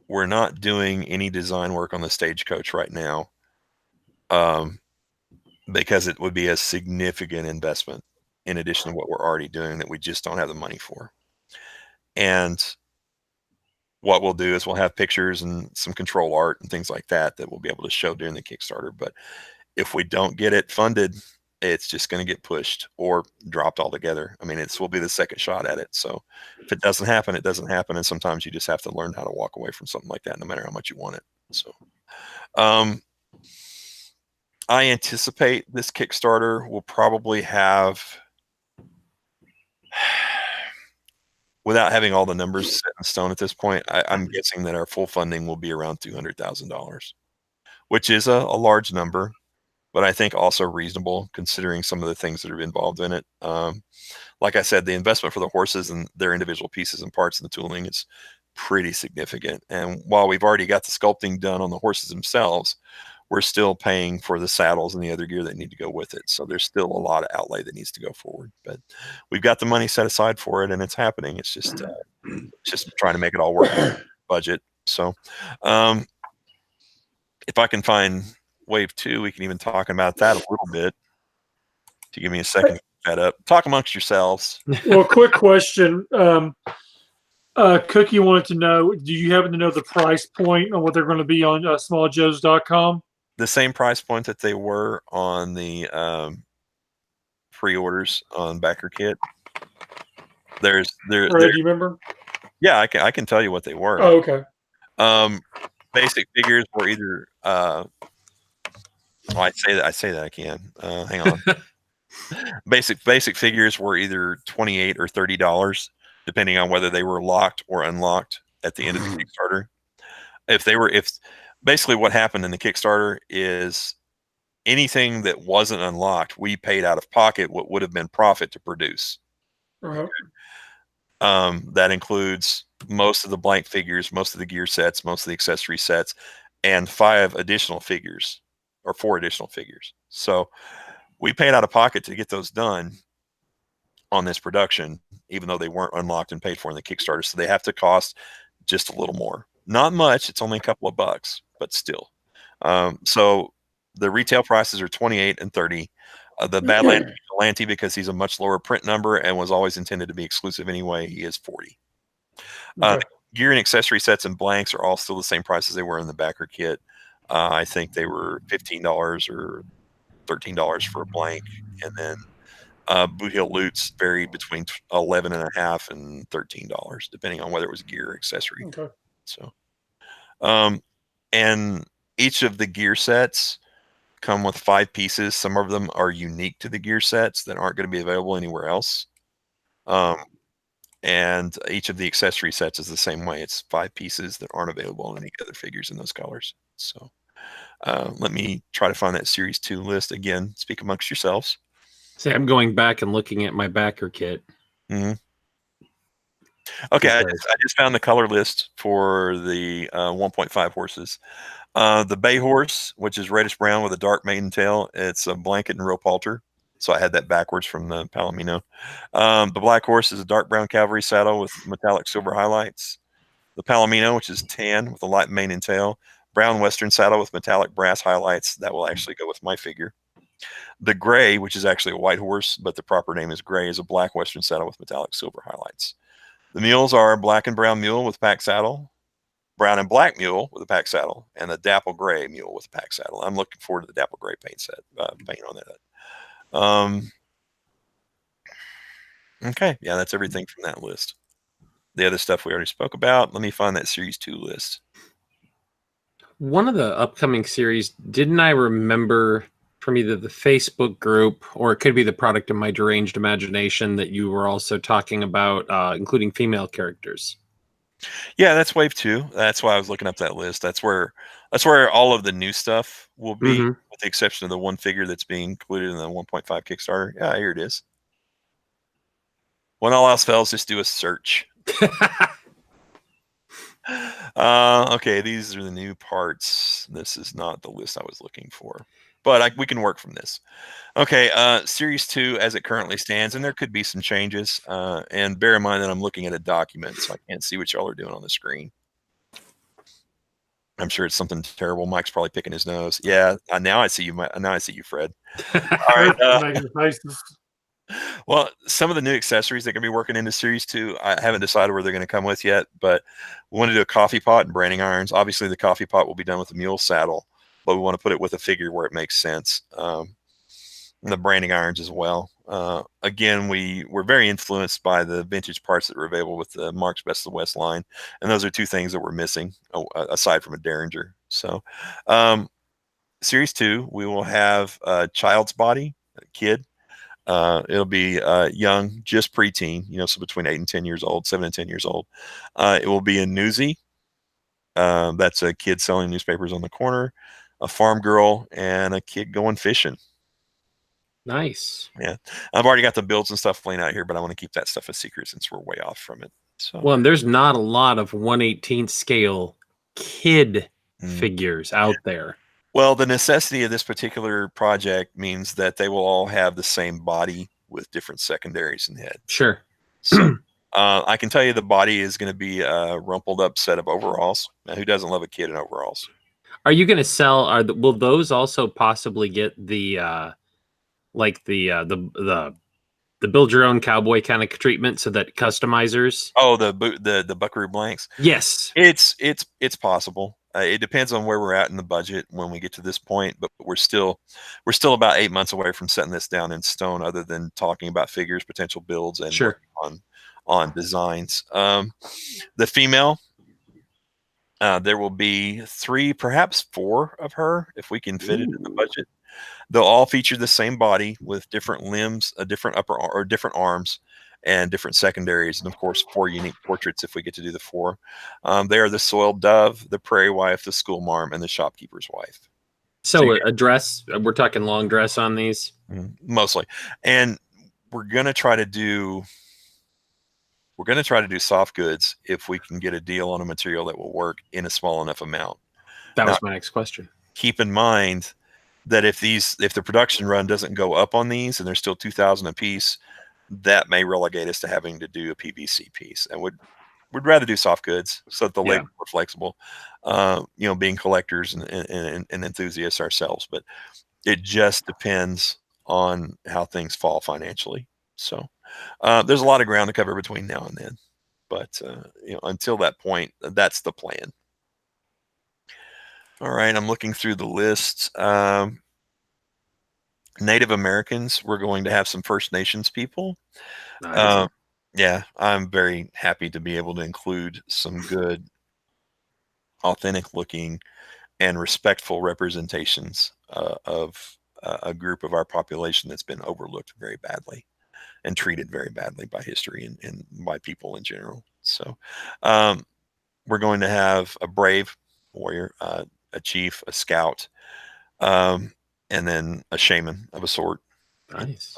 we're not doing any design work on the stagecoach right now because it would be a significant investment in addition to what we're already doing that we just don't have the money for. And what we'll do is we'll have pictures and some control art and things like that that we'll be able to show during the Kickstarter. But if we don't get it funded, it's just going to get pushed or dropped altogether. I mean, will be the second shot at it. So if it doesn't happen, it doesn't happen. And sometimes you just have to learn how to walk away from something like that, no matter how much you want it. So I anticipate this Kickstarter will probably have, without having all the numbers set in stone at this point, I'm guessing that our full funding will be around $200,000, which is a large number, but I think also reasonable considering some of the things that are involved in it. Like I said, the investment for the horses and their individual pieces and parts and the tooling is pretty significant. And while we've already got the sculpting done on the horses themselves, we're still paying for the saddles and the other gear that need to go with it. So there's still a lot of outlay that needs to go forward, but we've got the money set aside for it and it's happening. It's just trying to make it all work budget. So if I can find wave 2, we can even talk about that a little bit. To give me a second to get that up. Talk amongst yourselves. Well, quick question. Cookie wanted to know, do you happen to know the price point on what they're going to be on smalljoes.com? The same price point that they were on the pre-orders on Backer Kit. Do you remember? Yeah, I can tell you what they were. Oh, okay. Basic figures were either I say that I can. Hang on. Basic figures were either $28 or $30, depending on whether they were locked or unlocked at the end of the Kickstarter. Basically what happened in the Kickstarter is anything that wasn't unlocked, we paid out of pocket what would have been profit to produce. Uh-huh. That includes most of the blank figures, most of the gear sets, most of the accessory sets, and 4 additional figures. So we paid out of pocket to get those done on this production, even though they weren't unlocked and paid for in the Kickstarter. So they have to cost just a little more. Not much. It's only a couple of bucks, but still. So the retail prices are $28 and $30. The Badlands Vigilante, because he's a much lower print number and was always intended to be exclusive anyway, he is $40. Okay. Gear and accessory sets and blanks are all still the same price as they were in the Backer Kit. I think they were $15 or $13 for a blank, and then Boot Hill loots vary between $11.50 and $13, depending on whether it was gear or accessory. Okay. So, and each of the gear sets come with 5 pieces. Some of them are unique to the gear sets that aren't going to be available anywhere else. And each of the accessory sets is the same way. It's 5 pieces that aren't available on any other figures in those colors. So let me try to find that Series 2 list again. Speak amongst yourselves. See, I'm going back and looking at my Backer Kit. Mm-hmm. Okay, I because just found the color list for the 1.5 horses. The bay horse, which is reddish brown with a dark mane and tail, it's a blanket and rope halter. So I had that backwards from the Palomino. The black horse is a dark brown cavalry saddle with metallic silver highlights. The Palomino, which is tan with a light mane and tail. Brown western saddle with metallic brass highlights. That will actually go with my figure. The gray, which is actually a white horse, but the proper name is gray, is a black western saddle with metallic silver highlights. The mules are black and brown mule with pack saddle, brown and black mule with a pack saddle, and a dapple gray mule with a pack saddle. I'm looking forward to the dapple gray paint on that. Okay, yeah, that's everything from that list. The other stuff we already spoke about. Let me find that Series 2 list. one of the upcoming series, didn't I remember from either the Facebook group or it could be the product of my deranged imagination that you were also talking about, including female characters? Yeah, that's Wave 2. That's why I was looking up that list. That's where all of the new stuff will be, with the exception of the one figure that's being included in the 1.5 Kickstarter. Yeah, here it is. When all else fails, just do a search. Okay, these are the new parts. This is not the list I was looking for, but we can work from this. Okay, Series 2 as it currently stands, and there could be some changes. And bear in mind that I'm looking at a document, so I can't see what y'all are doing on the screen. I'm sure it's something terrible. Mike's probably picking his nose. Yeah, now I see you. Now I see you, Fred. All right. Well, some of the new accessories that are going to be working into Series 2, I haven't decided where they're going to come with yet, but we want to do a coffee pot and branding irons. Obviously, the coffee pot will be done with the mule saddle, but we want to put it with a figure where it makes sense. And the branding irons as well. Again, we're very influenced by the vintage parts that were available with the Mark's Best of the West line, and those are two things that we're missing aside from a Derringer. So, Series 2, we will have a child's body, a kid. It'll be young, just preteen, so between 8 and 10 years old, 7 and 10 years old. It will be a newsie. That's a kid selling newspapers on the corner, a farm girl, and a kid going fishing. Nice. Yeah, I've already got the builds and stuff laying out here, but I want to keep that stuff a secret since we're way off from it. So, well, and there's not a lot of 1/18 scale kid figures out there. Well, the necessity of this particular project means that they will all have the same body with different secondaries and head. Sure. So I can tell you the body is going to be a rumpled up set of overalls. Now, who doesn't love a kid in overalls? Are you going to sell? Will those also possibly get the the build your own cowboy kind of treatment, so that customizers? Oh, the Buckaroo blanks. Yes, it's possible. It depends on where we're at in the budget when we get to this point, but we're still about 8 months away from setting this down in stone, other than talking about figures, potential builds, and sure, on designs. The female, there will be 3, perhaps 4 of her if we can fit it in the budget. They'll all feature the same body with different limbs, a different upper or different arms, and different secondaries, and of course 4 unique portraits if we get to do the 4. They are the soiled dove, the prairie wife, the school marm, and the shopkeeper's wife. So a dress, we're talking long dress on these? Mostly. And we're going to try to do soft goods if we can get a deal on a material that will work in a small enough amount. That was my next question. Keep in mind that if the production run doesn't go up on these and they're still 2,000 a piece, that may relegate us to having to do a PVC piece, and we'd rather do soft goods so that the legs are flexible. Being collectors and enthusiasts ourselves, but it just depends on how things fall financially. So there's a lot of ground to cover between now and then, but until that point, that's the plan. All right, I'm looking through the list. Native Americans, we're going to have some First Nations people. Nice. Yeah, I'm very happy to be able to include some good, authentic looking and respectful representations of a group of our population that's been overlooked very badly and treated very badly by history and by people in general. So we're going to have a brave warrior, a chief, a scout, and then a shaman of a sort. Nice.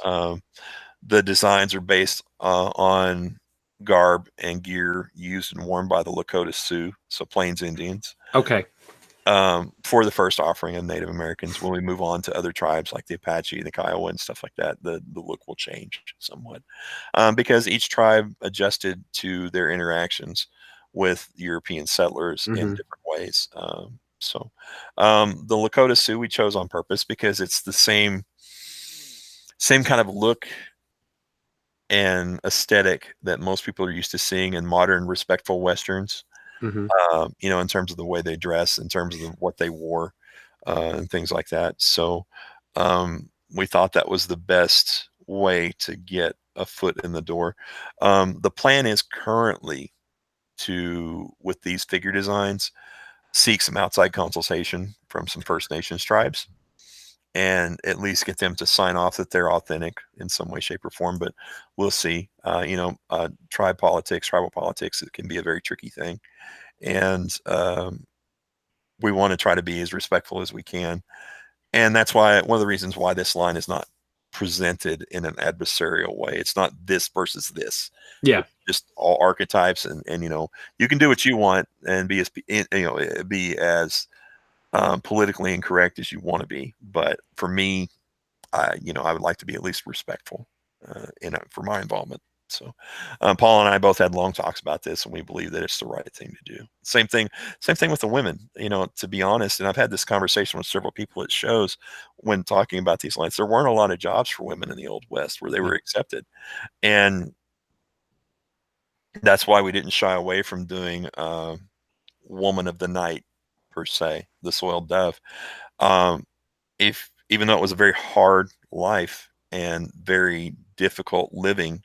The designs are based on garb and gear used and worn by the Lakota Sioux, so Plains Indians, Okay. for the first offering of Native Americans. When we move on to other tribes like the Apache, the Kiowa, and stuff like that, the look will change somewhat, because each tribe adjusted to their interactions with European settlers in different ways. The Lakota Sioux we chose on purpose because it's the same kind of look and aesthetic that most people are used to seeing in modern respectful Westerns. In terms of the way they dress, in terms of what they wore, and things like that. So we thought that was the best way to get a foot in the door. The plan is currently to, with these figure designs, seek some outside consultation from some First Nations tribes and at least get them to sign off that they're authentic in some way, shape, or form. But we'll see. Tribal politics, it can be a very tricky thing. And we want to try to be as respectful as we can. And that's why one of the reasons why this line is not presented in an adversarial way. It's not this versus this. Yeah. It's just all archetypes, and you can do what you want and be as politically incorrect as you want to be. But for me, I would like to be at least respectful for my involvement. So Paul and I both had long talks about this, and we believe that it's the right thing to do. Same thing with the women, to be honest. And I've had this conversation with several people at shows when talking about these lines. There weren't a lot of jobs for women in the Old West where they were accepted. And that's why we didn't shy away from doing Woman of the Night, per se, the Soiled Dove. Even though it was a very hard life and very difficult living,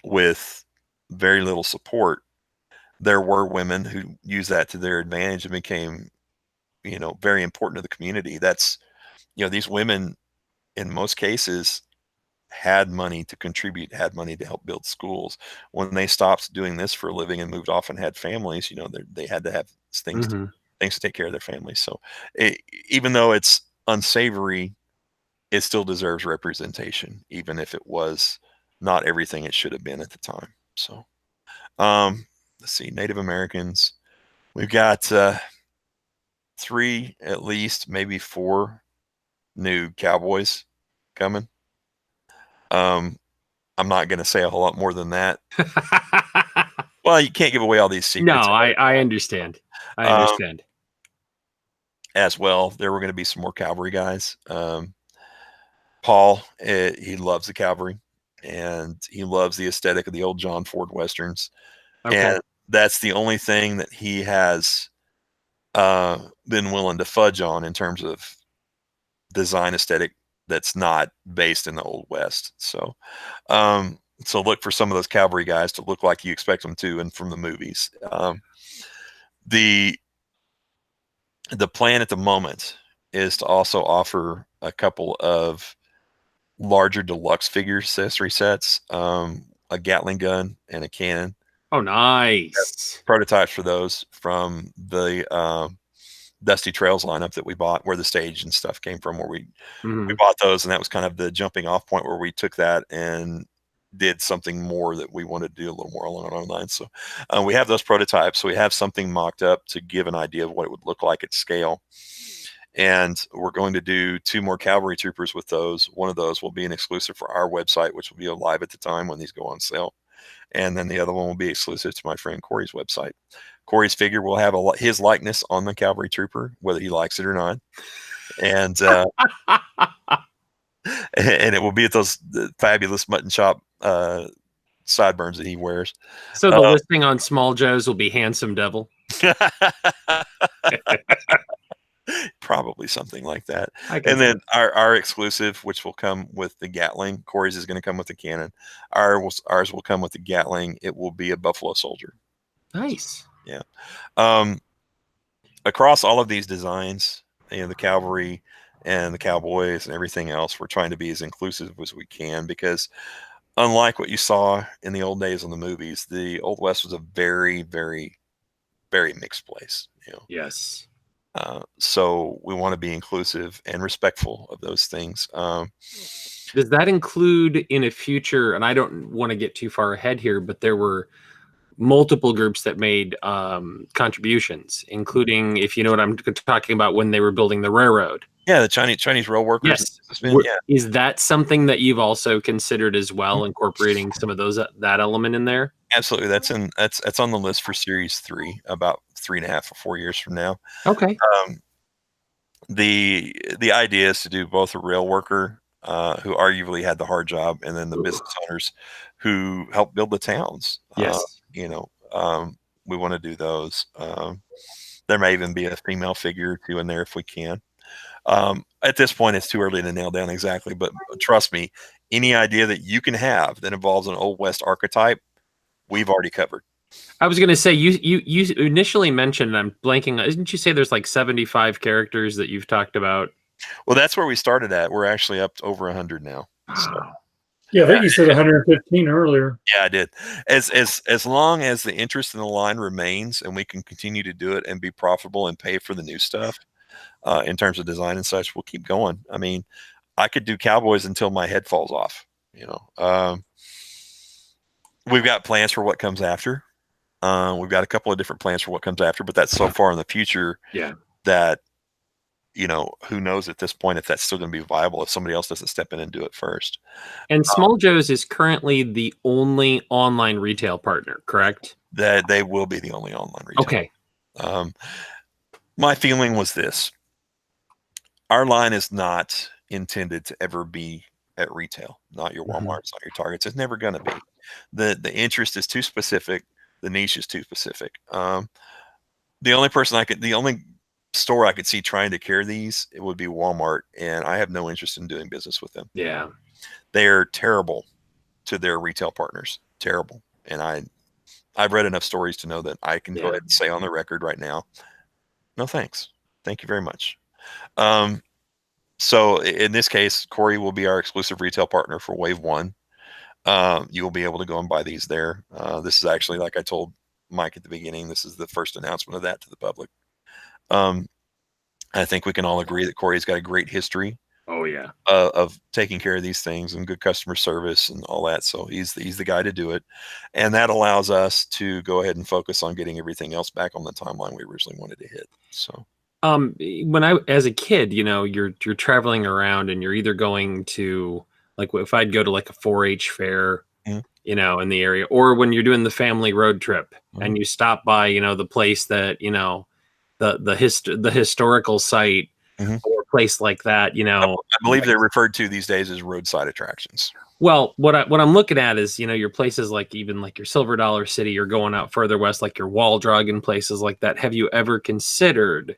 with very little support, there were women who used that to their advantage and became, very important to the community. That's, these women in most cases had money to contribute, had money to help build schools. When they stopped doing this for a living and moved off and had families, they had to have things to take care of their families. So even though it's unsavory, it still deserves representation, even if it was not everything it should have been at the time. So let's see, Native Americans. We've got 3, at least, maybe 4 new cowboys coming. I'm not going to say a whole lot more than that. Well, you can't give away all these secrets. No, I understand. I understand. As well, there were going to be some more cavalry guys. Paul, he loves the cavalry, and he loves the aesthetic of the old John Ford Westerns. Okay. And that's the only thing that he has been willing to fudge on in terms of design aesthetic that's not based in the Old West. So look for some of those cavalry guys to look like you expect them to, and from the movies. The plan at the moment is to also offer a couple of larger deluxe figure accessory sets, a Gatling gun and a cannon. Oh, nice. Prototypes for those from the Dusty Trails lineup that we bought, where the stage and stuff came from, where we bought those, and that was kind of the jumping off point where we took that and did something more that we wanted to do a little more along our own lines. So we have those prototypes. So we have something mocked up to give an idea of what it would look like at scale. And we're going to do 2 more cavalry troopers with those. One of those will be an exclusive for our website, which will be live at the time when these go on sale. And then the other one will be exclusive to my friend Corey's website. Corey's figure will have his likeness on the cavalry trooper, whether he likes it or not. And and it will be at those fabulous mutton chop sideburns that he wears. So the listing on Small Joe's will be Handsome Devil. Probably something like that. And then our exclusive, which will come with the Gatling. Corey's is going to come with the cannon. Ours will come with the Gatling. It will be a Buffalo Soldier. Nice. Yeah. Across all of these designs, the cavalry and the cowboys and everything else, we're trying to be as inclusive as we can, because unlike what you saw in the old days in the movies, the Old West was a very, very, very mixed place. Yes. So we want to be inclusive and respectful of those things. Does that include in a future, and I don't want to get too far ahead here, but there were multiple groups that made contributions, including, if you know what I'm talking about, when they were building the railroad. Yeah, the Chinese rail workers. Yes. Yeah. Is that something that you've also considered as well, incorporating some of those that element in there? Absolutely. That's on the list for Series 3, about 3.5 or 4 years from now. Okay. The idea is to do both a rail worker who arguably had the hard job, and then the business owners who helped build the towns. Yes. We want to do those. There may even be a female figure or two in there if we can. At this point, it's too early to nail down exactly, but trust me, any idea that you can have that involves an Old West archetype, we've already covered. I was going to say, you initially mentioned, I'm blanking, didn't you say there's like 75 characters that you've talked about? Well, that's where we started at. We're actually up to over 100 now. So. Yeah, I think you said 115 earlier. Yeah, I did. As long as the interest in the line remains and we can continue to do it and be profitable and pay for the new stuff, in terms of design and such, we'll keep going. I mean, I could do cowboys until my head falls off. We've got plans for what comes after. We've got a couple of different plans for what comes after, but that's so far in the future that, who knows at this point if that's still going to be viable if somebody else doesn't step in and do it first. And Small Joe's is currently the only online retail partner, correct? That they will be the only online retail. Okay. My feeling was this. Our line is not intended to ever be at retail, not your Walmarts, not your Targets. It's never going to be. The interest is too specific. The niche is too specific. The only store I could see trying to carry these, it would be Walmart, and I have no interest in doing business with them. Yeah. They're terrible to their retail partners. Terrible. And I've read enough stories to know that I can go ahead and say on the record right now, no thanks. Thank you very much. So in this case, Corey will be our exclusive retail partner for Wave 1. You will be able to go and buy these there. This is actually, like I told Mike at the beginning, this is the first announcement of that to the public. I think we can all agree that Corey's got a great history. Oh yeah. Of taking care of these things and good customer service and all that. So he's the guy to do it. And that allows us to go ahead and focus on getting everything else back on the timeline we originally wanted to hit. So when I, as a kid, you're traveling around and you're either going to, like, if I'd go to like a 4-H fair, in the area, or when you're doing the family road trip and you stop by, the place that, the historical site or a place like that, I believe they're referred to these days as roadside attractions. Well, what I'm looking at is, your places like even like your Silver Dollar City, or going out further west, like your Wall Drug and places like that. Have you ever considered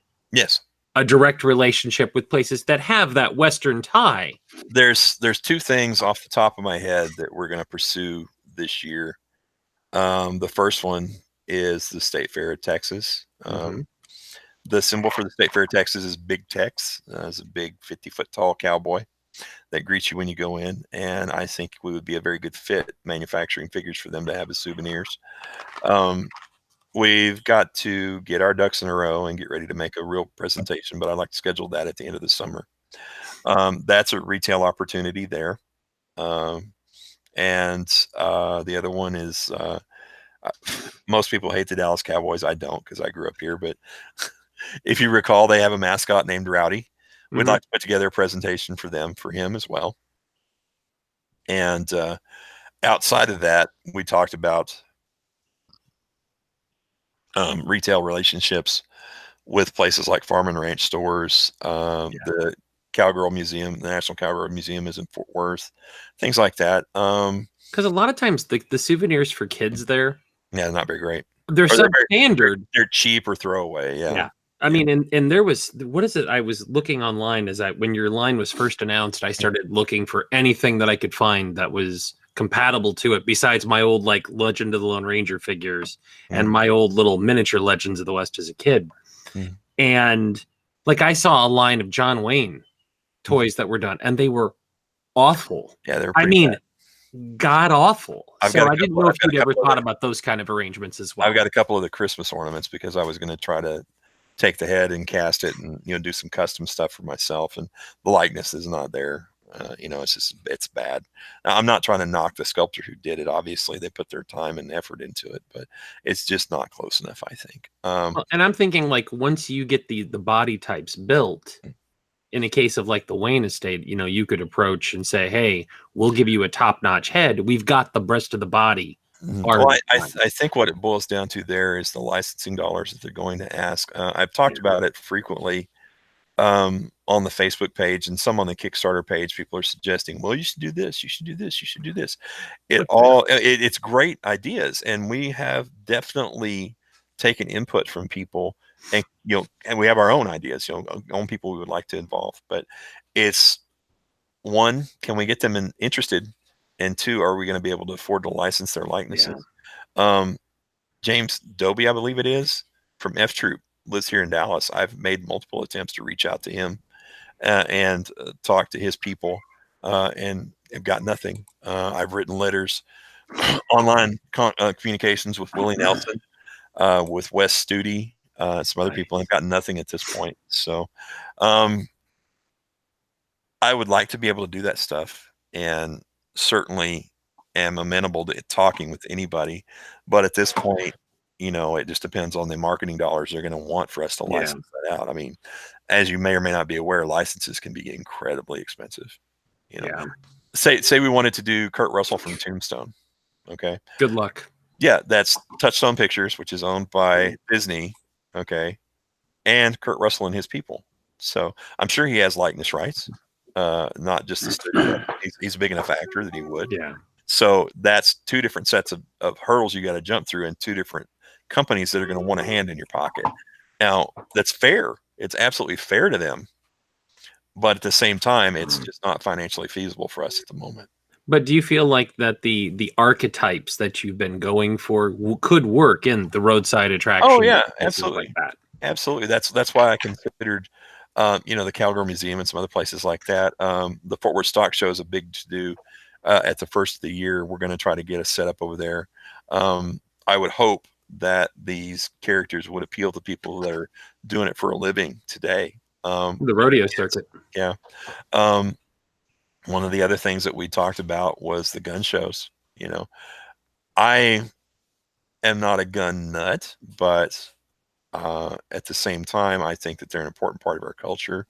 a direct relationship with places that have that Western tie? There's two things off the top of my head that we're going to pursue this year. The first one is the State Fair of Texas. The symbol for the State Fair of Texas is Big Tex. It's a big 50-foot tall cowboy that greets you when you go in. And I think we would be a very good fit manufacturing figures for them to have as souvenirs. We've got to get our ducks in a row and get ready to make a real presentation, but I'd like to schedule that at the end of the summer. That's a retail opportunity there. And the other one is, most people hate the Dallas Cowboys. I don't, because I grew up here, but if you recall, they have a mascot named Rowdy. We'd like to put together a presentation for him as well. And outside of that, we talked about retail relationships with places like farm and ranch stores, the Cowgirl Museum, the National Cowgirl Museum is in Fort Worth, things like that. Because a lot of times the souvenirs for kids there, not very great. They're substandard. They're cheap or throwaway. Yeah. I mean, and there was, what is it? I was looking online when your line was first announced, I started looking for anything that I could find that was compatible to it, besides my old like Legend of the Lone Ranger figures and my old little miniature Legends of the West as a kid. And like, I saw a line of John Wayne toys that were done, and they were awful. Yeah, they're bad. God awful. I didn't know if you'd ever thought about those kind of arrangements as well. I've got a couple of the Christmas ornaments because I was going to try to take the head and cast it and, you know, do some custom stuff for myself, and the likeness is not there. You know, it's bad. Now, I'm not trying to knock the sculptor who did it. Obviously, they put their time and effort into it, but it's just not close enough, I think. Well, and I'm thinking, like, once you get the body types built, in a case of like the Wayne estate, you know, you could approach and say, hey, we'll give you a top-notch head. We've got the rest of the body. Well, I think what it boils down to there is the licensing dollars that they're going to ask. I've talked about it frequently on the Facebook page, and some on the Kickstarter page. People are suggesting, well, you should do this, you should do this, you should do this. It's great ideas, and we have definitely taken input from people, and, you know, and we have our own ideas, you know, own people we would like to involve. But it's, one, can we get them interested? And two, are we going to be able to afford to license their likenesses? James Doby, I believe it is, from F Troop, lives here in Dallas. I've made multiple attempts to reach out to him and talk to his people, and have got nothing. I've written letters, online communications with Willie Nelson, with Wes Studi, some other people, and I've got nothing at this point. So I would like to be able to do that stuff, and certainly am amenable to talking with anybody. But at this point, you know, it just depends on the marketing dollars they're going to want for us to license that out. I mean, as you may or may not be aware, licenses can be incredibly expensive. You know, say we wanted to do Kurt Russell from Tombstone. Okay. Good luck. Yeah, that's Touchstone Pictures, which is owned by Disney. Okay. And Kurt Russell and his people. So I'm sure he has likeness rights. Not just the studio. He's a big enough actor that he would. Yeah. So that's two different sets of hurdles you got to jump through, and two different companies that are going to want a hand in your pocket. Now, that's fair. It's absolutely fair to them. But at the same time, it's just not financially feasible for us at the moment. But do you feel like that the archetypes that you've been going for could work in the roadside attraction? Oh yeah, absolutely. Like that. Absolutely. That's why I considered, you know, the Cavalry Museum and some other places like that. The Fort Worth Stock Show is a big to-do at the first of the year. We're going to try to get a setup over there. I would hope that these characters would appeal to people that are doing it for a living today. The rodeo circuit. Yeah. One of the other things that we talked about was the gun shows. You know, I am not a gun nut, but at the same time, I think that they're an important part of our culture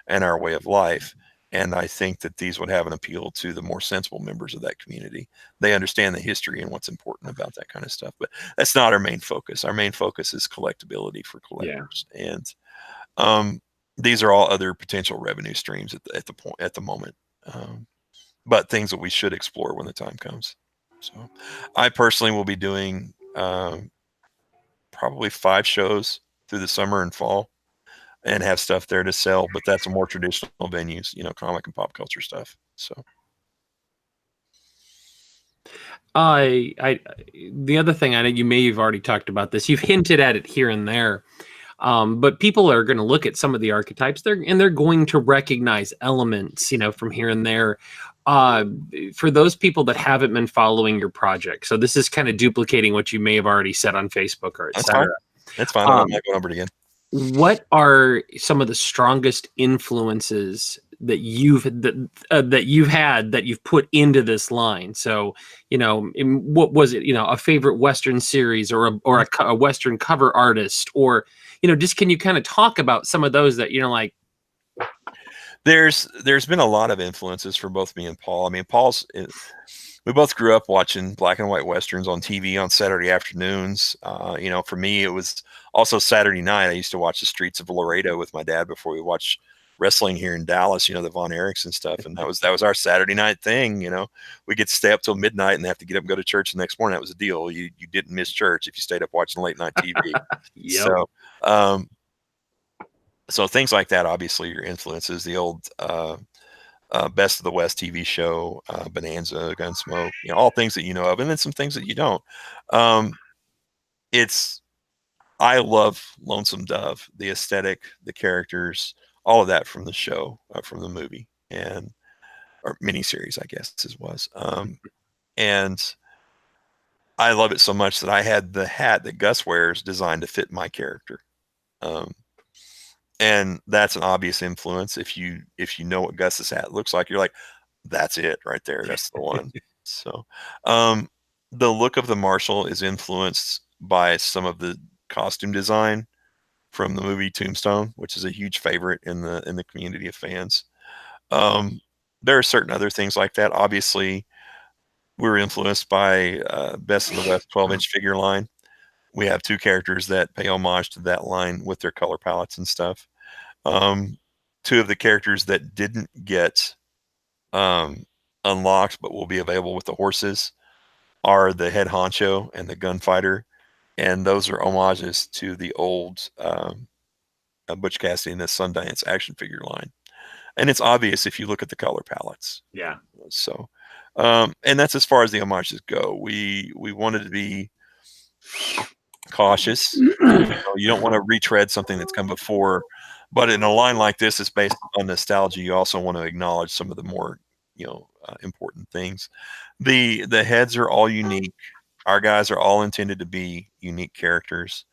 and our way of life. And I think that these would have an appeal to the more sensible members of that community. They understand the history and what's important about that kind of stuff. But that's not our main focus. Our main focus is collectability for collectors. Yeah. And these are all other potential revenue streams at the moment. But things that we should explore when the time comes. So I personally will be doing probably 5 shows through the summer and fall, and have stuff there to sell. But that's a more traditional venues, you know, comic and pop culture stuff. So the other thing, I know you may have already talked about this, you've hinted at it here and there, but people are going to look at some of the archetypes they're going to recognize elements, you know, from here and there. For those people that haven't been following your project, so this is kind of duplicating what you may have already said on Facebook or etc. That's fine. I'm not going over it again. What are some of the strongest influences that you've had that you've put into this line? So, you know, what was it? You know, a favorite Western series, or a Western cover artist, or, you know, just can you kind of talk about some of those that, you know, like. There's been a lot of influences for both me and Paul. I mean, we both grew up watching black and white Westerns on TV on Saturday afternoons. You know, for me, it was also Saturday night. I used to watch the Streets of Laredo with my dad before we watched wrestling here in Dallas, you know, the Von Erichs and stuff. And that was our Saturday night thing. You know, we get to stay up till midnight and have to get up and go to church the next morning. That was a deal. You didn't miss church if you stayed up watching late night TV. Yep. So things like that, obviously, your influences, the old Best of the West TV show, Bonanza, Gunsmoke, you know, all things that you know of, and then some things that you don't. I love Lonesome Dove, the aesthetic, the characters, all of that from the show, from the movie, or miniseries, I guess it was. And I love it so much that I had the hat that Gus wears designed to fit my character. And that's an obvious influence. If you know what Gus's hat looks like, you're like, that's it right there. That's the one. So the look of the Marshal is influenced by some of the costume design from the movie Tombstone, which is a huge favorite in the community of fans. There are certain other things like that. Obviously, we're influenced by Best of the West 12-inch figure line. We have 2 characters that pay homage to that line with their color palettes and stuff. 2 of the characters that didn't get unlocked but will be available with the horses are the head honcho and the gunfighter, and those are homages to the old Butch Cassidy and the Sundance action figure line. And it's obvious if you look at the color palettes. Yeah. So, and that's as far as the homages go. We wanted to be cautious. You don't want to retread something that's come before, but in a line like this, it's based on nostalgia. You also want to acknowledge some of the more, important things. The heads are all unique. Our guys are all intended to be unique characters.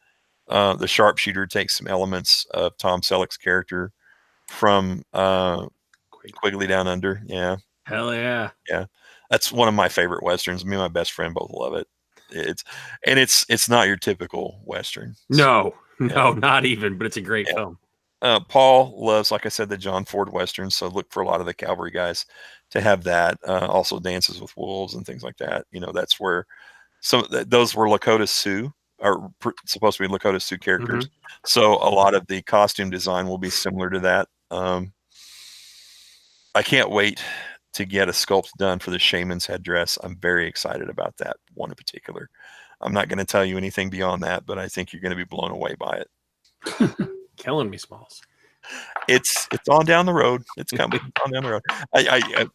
The sharpshooter takes some elements of Tom Selleck's character from Quigley Down Under. Yeah. Hell yeah. Yeah. That's one of my favorite Westerns. Me and my best friend both love it. It's not your typical Western. No, not even, but it's a great film. Paul loves, like I said, the John Ford Westerns. So look for a lot of the cavalry guys to have that. Also Dances with Wolves and things like that. That's where those were Lakota Sioux, are supposed to be Lakota Sioux characters. So a lot of the costume design will be similar to that. I can't wait to get a sculpt done for the shaman's headdress. I'm very excited about that one in particular. I'm not going to tell you anything beyond that, but I think you're going to be blown away by it. Killing me, Smalls. It's on down the road. It's coming on down the road. I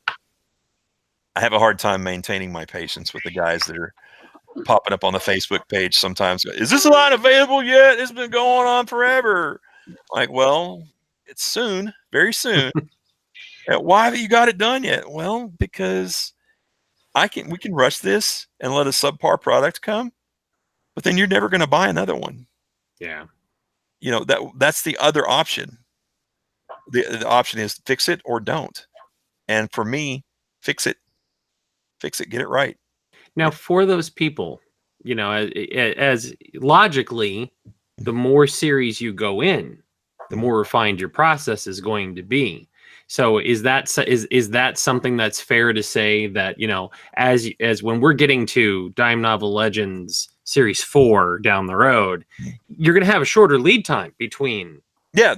have a hard time maintaining my patience with the guys that are popping up on the Facebook page sometimes. Is this line available yet? It's been going on forever. Like, well, it's soon, very soon. Why haven't you got it done yet? Well, because we can rush this and let a subpar product come, but then you're never going to buy another one. Yeah. That's the other option. The option is fix it or don't. And for me, fix it, get it right. Now, for those people, as logically, the more series you go in, the more refined your process is going to be. So is that something that's fair to say that, as when we're getting to Dime Novel Legends Series 4 down the road, you're going to have a shorter lead time between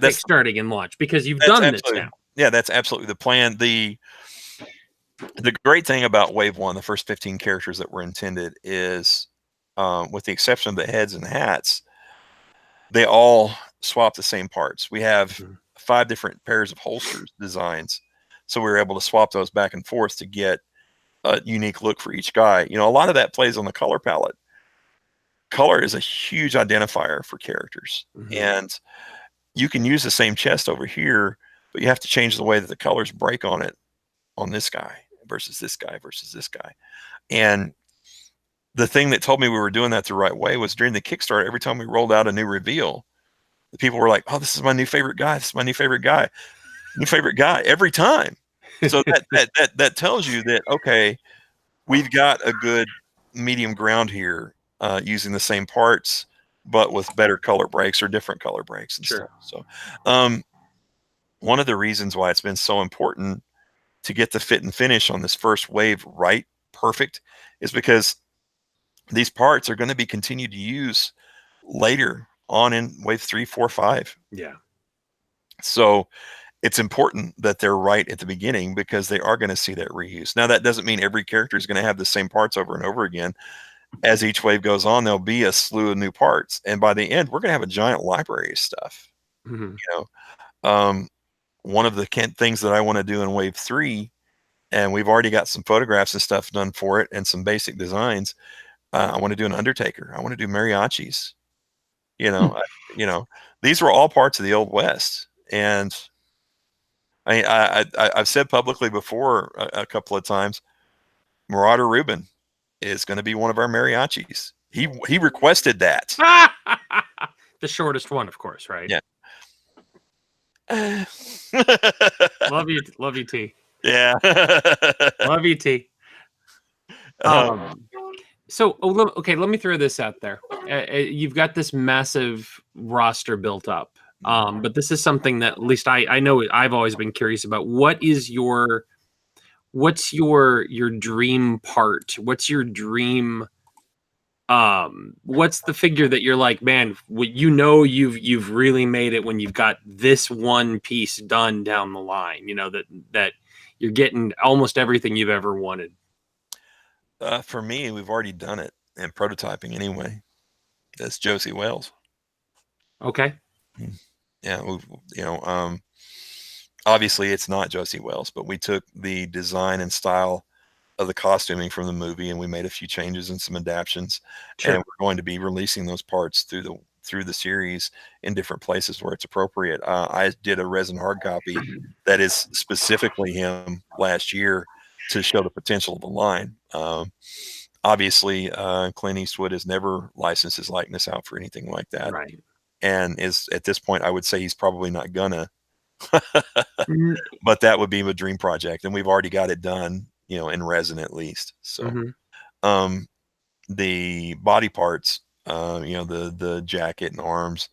starting and launch because you've done this now. Yeah, that's absolutely the plan. The great thing about Wave 1, the first 15 characters that were intended is, with the exception of the heads and the hats, they all swap the same parts. We have 5 different pairs of holsters designs. So we were able to swap those back and forth to get a unique look for each guy. A lot of that plays on the color palette. Color is a huge identifier for characters. And you can use the same chest over here, but you have to change the way that the colors break on it on this guy versus this guy versus this guy. And the thing that told me we were doing that the right way was during the Kickstarter, every time we rolled out a new reveal, the people were like, oh, this is my new favorite guy. This is my new favorite guy. New favorite guy every time. So that tells you that, okay, we've got a good medium ground here, using the same parts, but with better color breaks or different color breaks and stuff. So one of the reasons why it's been so important to get the fit and finish on this first wave right, perfect, is because these parts are going to be continued to use later on in wave 3, 4, 5. Yeah. So it's important that they're right at the beginning because they are going to see that reuse. Now, that doesn't mean every character is going to have the same parts over and over again. As each wave goes on, there'll be a slew of new parts. And by the end, we're going to have a giant library of stuff. One of the things that I want to do in wave 3, and we've already got some photographs and stuff done for it and some basic designs. I want to do an Undertaker. I want to do mariachis. These were all parts of the Old West. And I've said publicly before a couple of times, Marauder Rubin is going to be one of our mariachis. He requested that. The shortest one, of course, right? Yeah. Love you, T. Yeah. Love you, T. So, okay, let me throw this out there. You've got this massive roster built up, but this is something that at least I know I've always been curious about. What's your dream part? What's your dream? What's the figure that you're like, man? You've really made it when you've got this one piece done down the line. You know that you're getting almost everything you've ever wanted. For me, we've already done it and prototyping anyway. That's Josie Wales. Okay. Yeah, obviously it's not Josie Wales, but we took the design and style of the costuming from the movie and we made a few changes and some adaptions. Sure. And we're going to be releasing those parts through the series in different places where it's appropriate. I did a resin hard copy that is specifically him last year to show the potential of the line. Obviously, Clint Eastwood has never licensed his likeness out for anything like that. Right. And is at this point, I would say he's probably not gonna, but that would be a dream project. And we've already got it done, in resin at least. So, the body parts, the jacket and arms,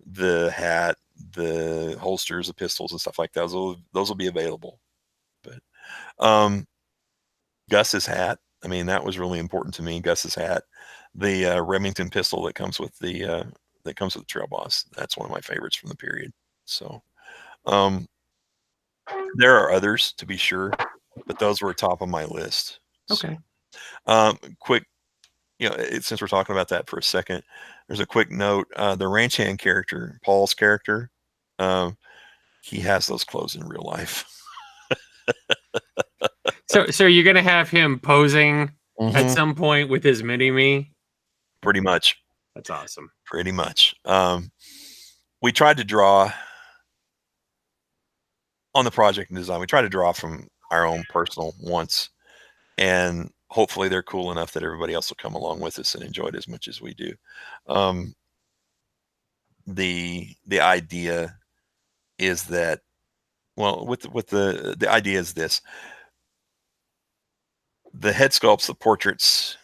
the hat, the holsters, the pistols and stuff like that, those will be available. But, Gus's hat, I mean, that was really important to me. Gus's hat, the Remington pistol that comes with the Trail Boss. That's one of my favorites from the period. So, there are others to be sure, but those were top of my list. Okay. So, quick, since we're talking about that for a second, there's a quick note. The ranch hand character, Paul's character, he has those clothes in real life. So you're gonna have him posing at some point with his mini-me? Pretty much. That's awesome. Pretty much. We tried to draw on the project and design. We tried to draw from our own personal wants, and hopefully they're cool enough that everybody else will come along with us and enjoy it as much as we do. The idea is that, well, with the idea is this: the head sculpts, the portraits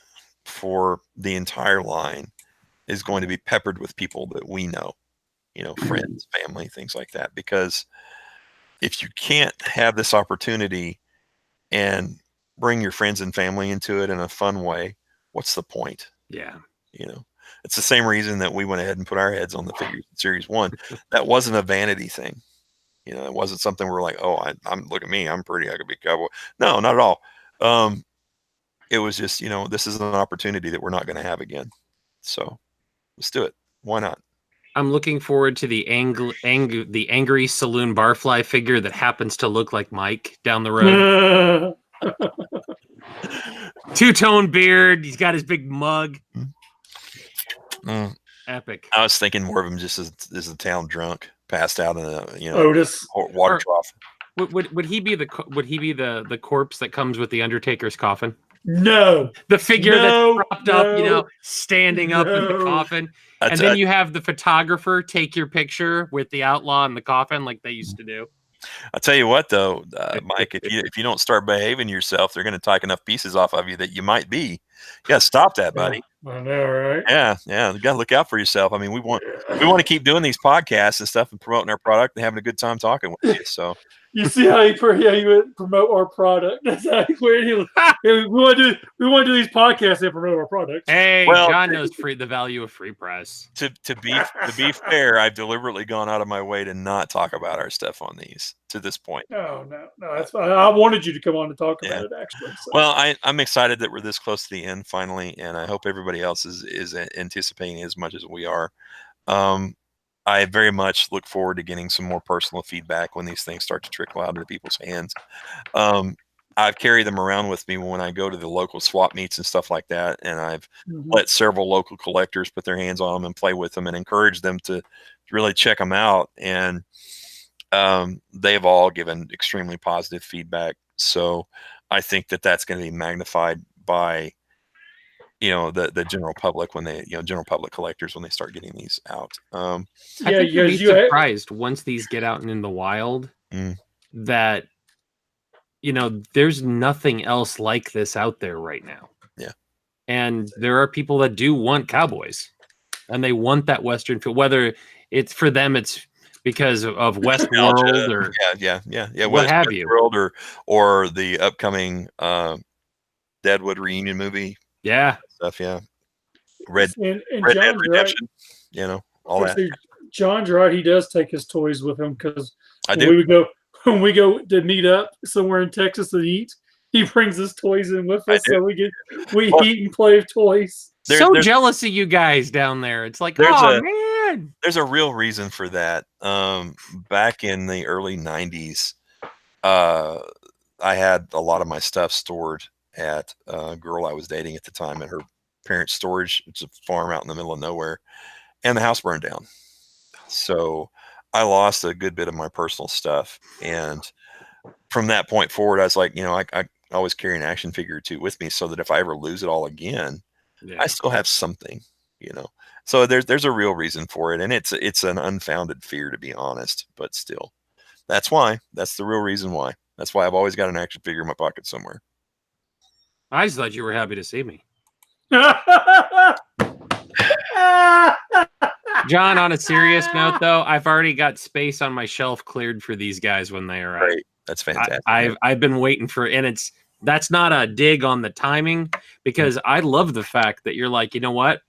for the entire line is going to be peppered with people that we know, friends, family, things like that. Because if you can't have this opportunity and bring your friends and family into it in a fun way, what's the point? Yeah. It's the same reason that we went ahead and put our heads on the figures in Series 1. That wasn't a vanity thing. It wasn't something we're like, oh, I'm look at me, I'm pretty, I could be a cowboy. No, not at all. It was just, this is an opportunity that we're not going to have again. So let's do it. Why not? I'm looking forward to the angry saloon barfly figure that happens to look like Mike down the road. Two-tone beard. He's got his big mug. Epic. I was thinking more of him just as a town drunk, passed out in a Otis water trough. Would he be the corpse that comes with the Undertaker's coffin? No. The figure that's propped up, standing up in the coffin. And then you have the photographer take your picture with the outlaw in the coffin like they used to do. I'll tell you what, though, Mike, if you don't start behaving yourself, they're going to take enough pieces off of you that you might be. You got to stop that, buddy. I know, right? Yeah. You got to look out for yourself. I mean, we want to keep doing these podcasts and stuff and promoting our product and having a good time talking with you. So you see how you promote our product. That's exactly we want to do these podcasts and promote our product. Hey, well, John knows the value of free press. To be fair, I've deliberately gone out of my way to not talk about our stuff on these to this point. No, that's fine. I wanted you to come on to talk about it, actually. So. Well, I'm excited that we're this close to the end finally, and I hope everybody else is anticipating as much as we are. I very much look forward to getting some more personal feedback when these things start to trickle out into people's hands. I've carried them around with me when I go to the local swap meets and stuff like that, and I've let several local collectors put their hands on them and play with them and encourage them to really check them out. And they've all given extremely positive feedback. So I think that that's going to be magnified by the general public when they, general public collectors when they start getting these out. I Yeah, think you'd be because you had, surprised once these get out and in the wild Mm. that there's nothing else like this out there right now. Yeah. And there are people that do want cowboys, and they want that Western feel. Whether it's for them, it's because of Westworld or yeah. what Whether it's have you. Westworld or the upcoming Deadwood reunion movie Yeah. stuff. Yeah. Red and Dead John's right. Redemption. All that. See, John's right. He does take his toys with him because I when do. we go to meet up somewhere in Texas to eat, he brings his toys in with us, so we eat and play with toys. There's jealous of you guys down there. It's like, man. There's a real reason for that. Back in the early 90s, I had a lot of my stuff stored at a girl I was dating at the time at her parents' storage. It's a farm out in the middle of nowhere, and the house burned down. So I lost a good bit of my personal stuff. And from that point forward, I was like, I always carry an action figure or two with me so that if I ever lose it all again, I still have something, So there's a real reason for it. And it's an unfounded fear, to be honest, but still, that's the real reason why. That's why I've always got an action figure in my pocket somewhere. I just thought you were happy to see me. John, on a serious note, though, I've already got space on my shelf cleared for these guys when they arrive. Great. That's fantastic. I've been waiting for, and that's not a dig on the timing, because I love the fact that you're like, you know what?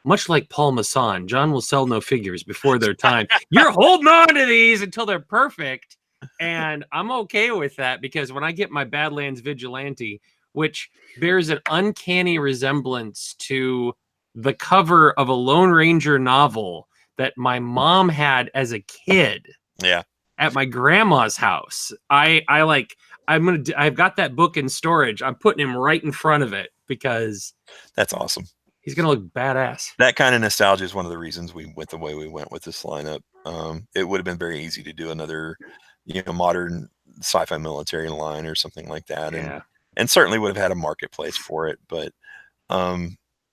Much like Paul Masson, John will sell no figures before their time. You're holding on to these until they're perfect, and I'm okay with that, because when I get my Badlands Vigilante, which bears an uncanny resemblance to the cover of a Lone Ranger novel that my mom had as a kid. Yeah. At my grandma's house. I've got that book in storage. I'm putting him right in front of it because that's awesome. He's gonna look badass. That kind of nostalgia is one of the reasons we went the way we went with this lineup. It would have been very easy to do another, modern sci-fi military line or something like that. Yeah. And certainly would have had a marketplace for it. But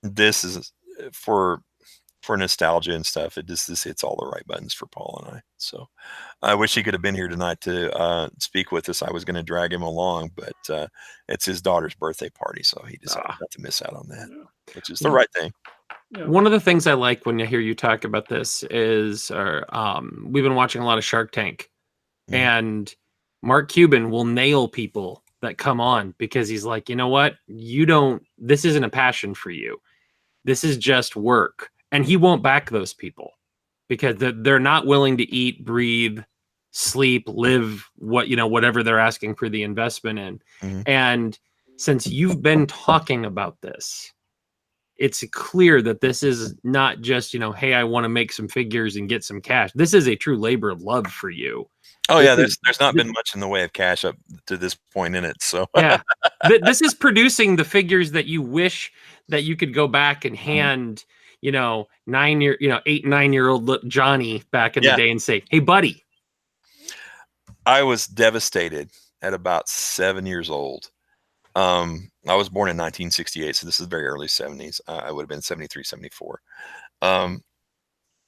this is for nostalgia and stuff. This hits all the right buttons for Paul and I. So I wish he could have been here tonight to speak with us. I was going to drag him along, but it's his daughter's birthday party, so he decided not to miss out on that, which is the right thing. One of the things I like when I hear you talk about this is, we've been watching a lot of Shark Tank, and Mark Cuban will nail people that come on because he's like, you know what? This isn't a passion for you. This is just work. And he won't back those people because they're not willing to eat, breathe, sleep, live whatever they're asking for the investment in. Mm-hmm. And since you've been talking about this, it's clear that this is not just, hey, I want to make some figures and get some cash. This is a true labor of love for you. Oh, yeah, there's not been much in the way of cash up to this point in it. So yeah, this is producing the figures that you wish that you could go back and hand 8-9-year-old Johnny back in the day and say, hey, buddy. I was devastated at about 7 years old. I was born in 1968, so this is very early 70s. I would have been 73, 74.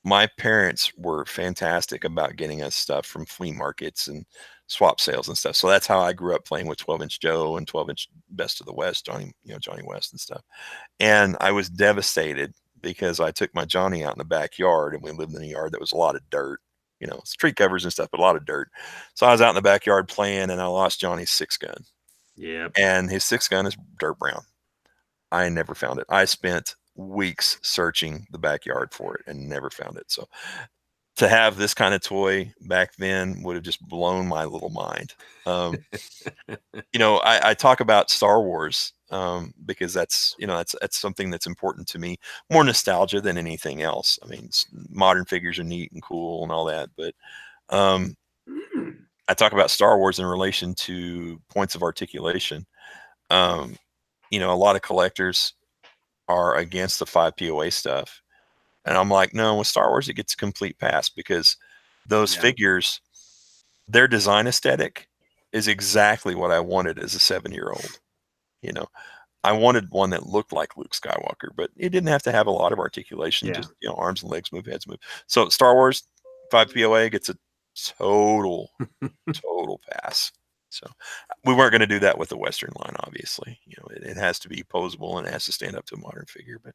My parents were fantastic about getting us stuff from flea markets and swap sales and stuff. So that's how I grew up playing with 12-inch Joe and 12-inch Best of the West, Johnny West and stuff. And I was devastated because I took my Johnny out in the backyard, and we lived in a yard that was a lot of dirt, it's tree covers and stuff, but a lot of dirt. So I was out in the backyard playing, and I lost Johnny's 6-gun. Yeah. And his 6-gun is dirt brown. I never found it. I spent weeks searching the backyard for it and never found it. So to have this kind of toy back then would have just blown my little mind. I talk about Star Wars because that's something that's important to me, more nostalgia than anything else. I mean, modern figures are neat and cool and all that, but I talk about Star Wars in relation to points of articulation. A lot of collectors are against the 5 POA stuff. And I'm like, no, with Star Wars, it gets a complete pass because those figures, their design aesthetic is exactly what I wanted as a 7-year-old. I wanted one that looked like Luke Skywalker, but it didn't have to have a lot of articulation. Yeah. Just, you know, arms and legs move, heads move. So Star Wars 5 POA gets a total pass. So we weren't going to do that with the Western line, obviously. You know, it has to be posable and it has to stand up to a modern figure. But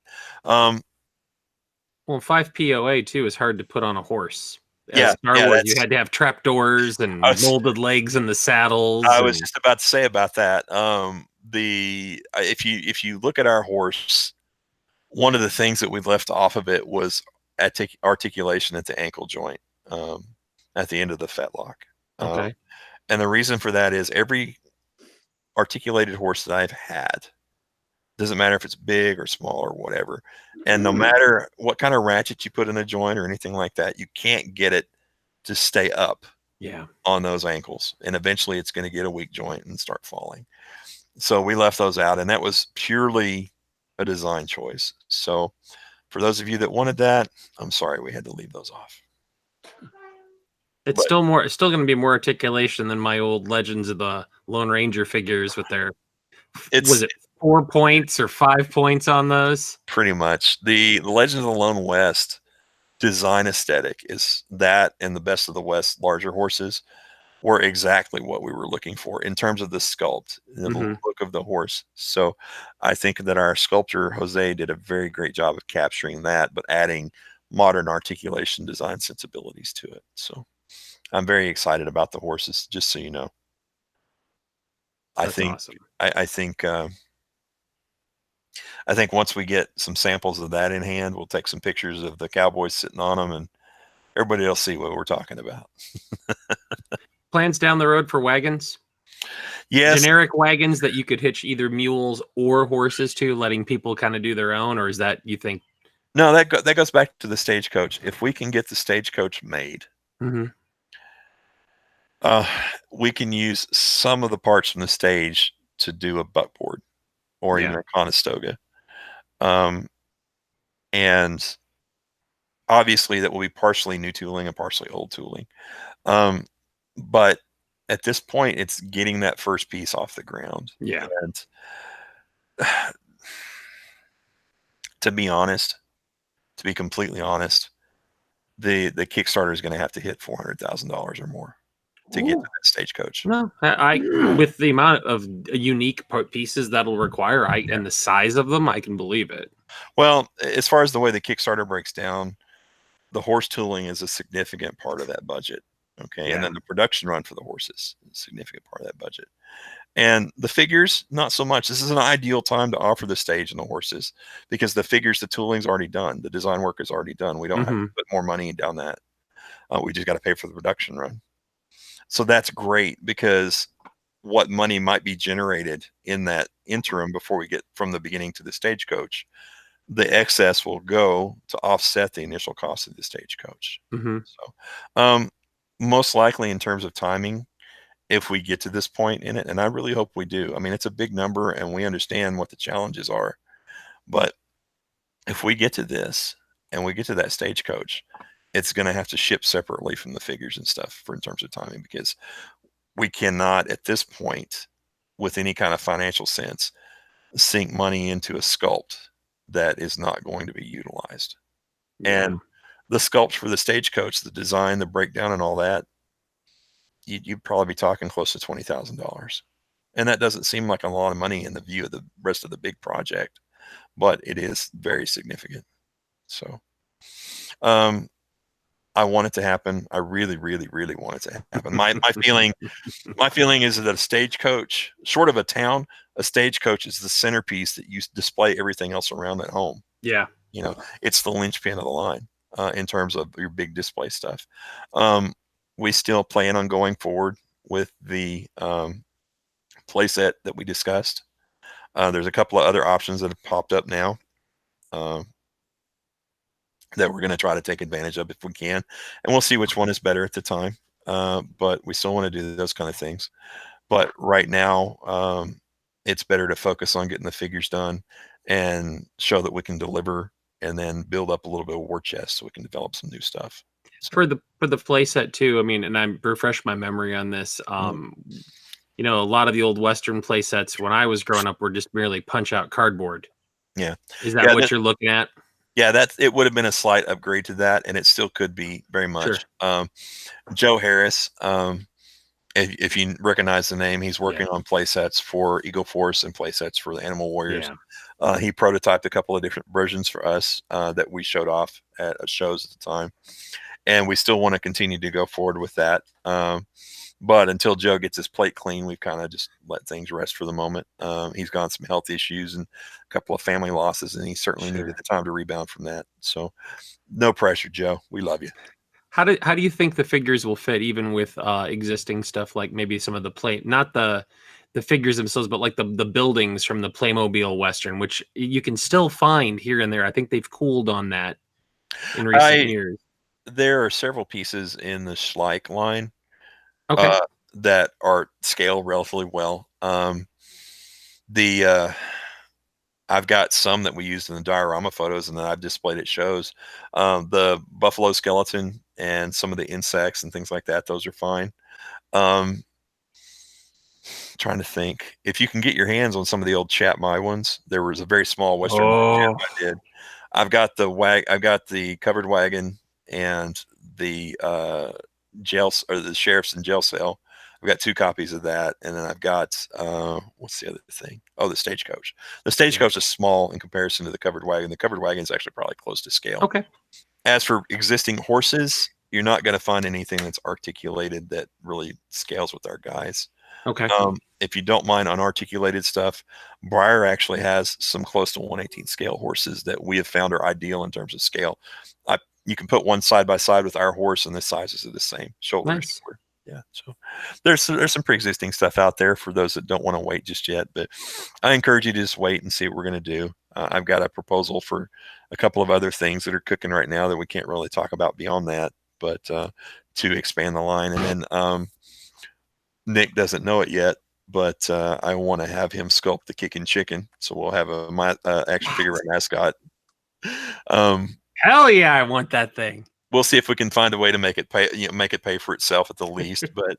well, 5 POA too is hard to put on a horse. Yeah, Star yeah, Wars, you had to have trapdoors and molded legs in the saddles. I was just about to say about that. If you look at our horse, one of the things that we left off of it was articulation at the ankle joint, at the end of the fetlock. Okay. And the reason for that is every articulated horse that I've had, doesn't matter if it's big or small or whatever, and no matter what kind of ratchet you put in a joint or anything like that, you can't get it to stay up on those ankles, and eventually it's going to get a weak joint and start falling. So we left those out, and that was purely a design choice. So for those of you that wanted that, I'm sorry we had to leave those off. It's still going to be more articulation than my old Legends of the Lone Ranger figures with their, was it 4 points or 5 points on those? Pretty much. The Legends of the Lone West design aesthetic is that, and the Best of the West larger horses were exactly what we were looking for in terms of the sculpt, the look of the horse. So I think that our sculptor, Jose, did a very great job of capturing that, but adding modern articulation design sensibilities to it. So I'm very excited about the horses, just so you know. That's awesome. I think once we get some samples of that in hand, we'll take some pictures of the cowboys sitting on them, and everybody will see what we're talking about. Plans down the road for wagons? Yes. Generic wagons that you could hitch either mules or horses to, letting people kind of do their own, or is that, you think? No, that goes back to the stagecoach. If we can get the stagecoach made, we can use some of the parts from the stage to do a buckboard or even a Conestoga. And obviously that will be partially new tooling and partially old tooling. But at this point, it's getting that first piece off the ground. Yeah. And to be honest, to be completely honest, the Kickstarter is going to have to hit $400,000 or more to get to that stagecoach. No, I with the amount of unique pieces that'll require, and the size of them, I can believe it. Well, as far as the way the Kickstarter breaks down, the horse tooling is a significant part of that budget. Okay. And then the production run for the horses is a significant part of that budget. And the figures, not so much. This is an ideal time to offer the stage and the horses, because the figures, the tooling's already done. The design work is already done. We don't have to put more money down that. We just got to pay for the production run. So that's great, because what money might be generated in that interim before we get from the beginning to the stagecoach, the excess will go to offset the initial cost of the stagecoach. So most likely in terms of timing, if we get to this point in it, and I really hope we do. I mean, it's a big number and we understand what the challenges are, but if we get to this and we get to that stagecoach, it's going to have to ship separately from the figures and stuff in terms of timing, because we cannot at this point, with any kind of financial sense, sink money into a sculpt that is not going to be utilized. And the sculpt for the stagecoach, the design, the breakdown and all that, you'd probably be talking close to $20,000. And that doesn't seem like a lot of money in the view of the rest of the big project, but it is very significant. So I want it to happen. I really, really, really want it to happen. My feeling is that a stagecoach, short of a town, a stagecoach is the centerpiece that you display everything else around that home. Yeah. You know, it's the linchpin of the line in terms of your big display stuff. We still plan on going forward with the playset that we discussed. There's a couple of other options that have popped up now that we're going to try to take advantage of if we can, and we'll see which one is better at the time. But we still want to do those kind of things. But right now, it's better to focus on getting the figures done and show that we can deliver, and then build up a little bit of war chest so we can develop some new stuff. So. For the playset too, I mean, and I refresh my memory on this. you know, a lot of the old Western play sets when I was growing up were just merely punch out cardboard. Yeah. Is that what you're looking at? Yeah, it would have been a slight upgrade to that, and it still could be very much. Sure. Joe Harris, if you recognize the name, he's working on play sets for Eagle Force and play sets for the Animal Warriors. Yeah. He prototyped a couple of different versions for us that we showed off at shows at the time, and we still want to continue to go forward with that. But until Joe gets his plate clean, we've kind of just let things rest for the moment. He's gone some health issues and a couple of family losses, and he certainly needed the time to rebound from that. So no pressure, Joe. We love you. How do you think the figures will fit, even with existing stuff, like maybe some of the play, not the figures themselves, but like the buildings from the Playmobil Western, which you can still find here and there. I think they've cooled on that in recent years. There are several pieces in the Schleich line that are scaled relatively well. I've got some that we used in the diorama photos and that I've displayed at shows. The buffalo skeleton and some of the insects and things like that, those are fine. Trying to think. If you can get your hands on some of the old Chatmai ones, there was a very small Western Chatmai I did. I've got the covered wagon and the the sheriff's and jail cell. I've got 2 copies of that, and then I've got what's the other thing? Oh, the stagecoach. The stagecoach is small in comparison to the covered wagon. The covered wagon is actually probably close to scale. Okay. As for existing horses, you're not going to find anything that's articulated that really scales with our guys. Okay. If you don't mind unarticulated stuff, Breyer actually has some close to 1/18 scale horses that we have found are ideal in terms of scale. You can put one side by side with our horse, and the sizes are the same. Shoulders. Nice. Yeah. So there's some pre-existing stuff out there for those that don't want to wait just yet. But I encourage you to just wait and see what we're going to do. I've got a proposal for a couple of other things that are cooking right now that we can't really talk about beyond that, but to expand the line. And then Nick doesn't know it yet, but I want to have him sculpt the kicking chicken. So we'll have a action figure mascot. Hell yeah, I want that thing. We'll see if we can find a way to make it pay for itself at the least. But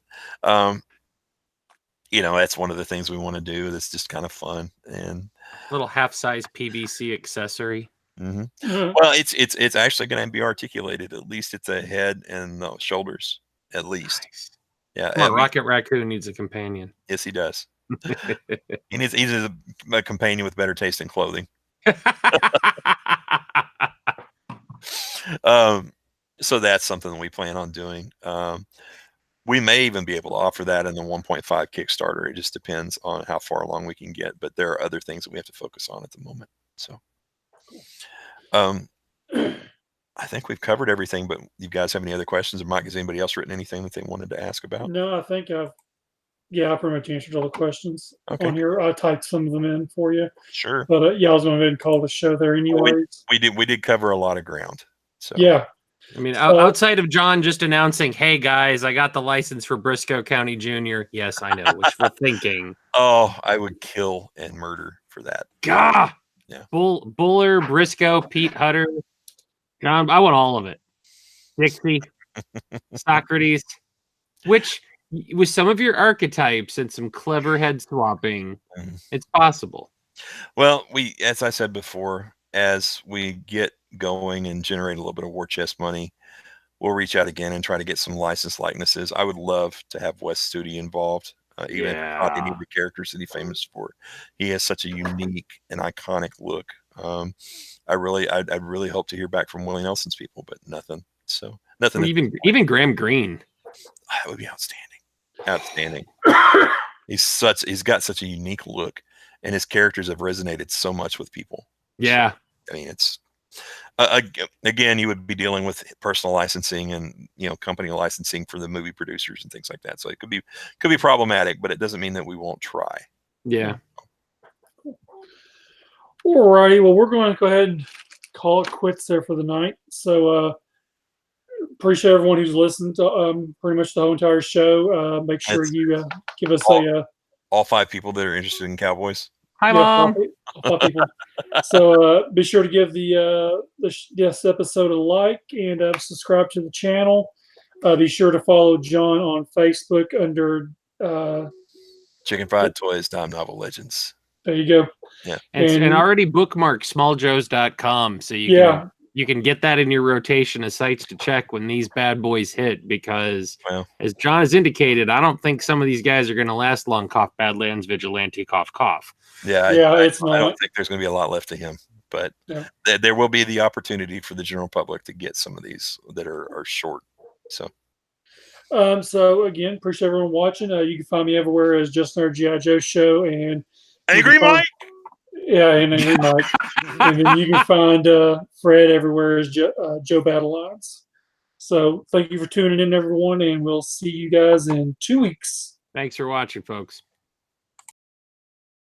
that's one of the things we want to do. That's just kind of fun and little half-size PVC accessory. Mm-hmm. Well, it's actually going to be articulated. At least it's a head and the shoulders. At least. Nice. Yeah. Come on, Rocket Raccoon needs a companion. Yes, he does. He needs a companion with better taste in clothing. So that's something we plan on doing. We may even be able to offer that in the 1.5 Kickstarter. It just depends on how far along we can get, but there are other things that we have to focus on at the moment. So, I think we've covered everything, but you guys have any other questions? Or Mike, has anybody else written anything that they wanted to ask about? No, I think I pretty much answered all the questions on here. I typed some of them in for you. Sure. But I was going to go ahead and call the show there anyways. We did cover a lot of ground. So yeah. I mean, outside of John just announcing, "Hey guys, I got the license for Briscoe County Jr." Yes, I know, which we're thinking. Oh, I would kill and murder for that. Gah! Yeah. Buller, Briscoe, Pete Hutter, John. I want all of it. Dixie, Socrates, which with some of your archetypes and some clever head swapping, it's possible. Well, as I said before, as we get going and generate a little bit of war chest money, we'll reach out again and try to get some licensed likenesses. I would love to have Wes Studi involved, even not any of the characters that he's famous for. He has such a unique and iconic look. I'd really hope to hear back from Willie Nelson's people, but nothing. So nothing. Even Graham Greene. That would be outstanding. He's got such a unique look, and his characters have resonated so much with people. Yeah. I mean, it's again, you would be dealing with personal licensing and company licensing for the movie producers and things like that. So it could be problematic, but it doesn't mean that we won't try. Yeah. All righty. Well, we're going to go ahead and call it quits there for the night. So appreciate everyone who's listened to pretty much the whole entire show. Make sure you give us all 5 people that are interested in cowboys. Hi, Mom. Five people. So be sure to give this episode a like and subscribe to the channel. Be sure to follow John on Facebook under Chicken Fried Toys, Dime Novel Legends. There you go. Yeah. And already bookmark smalljoes.com so you can get that in your rotation of sites to check when these bad boys hit, because as John has indicated, I don't think some of these guys are going to last long. Cough, Badlands Vigilante, cough, cough. Yeah, I don't think there's going to be a lot left of him, but there will be the opportunity for the general public to get some of these that are short. So again, appreciate everyone watching. You can find me everywhere as Just Nerd G.I. Joe Show and Angry Mike. Yeah, and Angry Mike. And then you can find Fred everywhere as Joe Battle Lines. So thank you for tuning in, everyone, and we'll see you guys in 2 weeks. Thanks for watching, folks.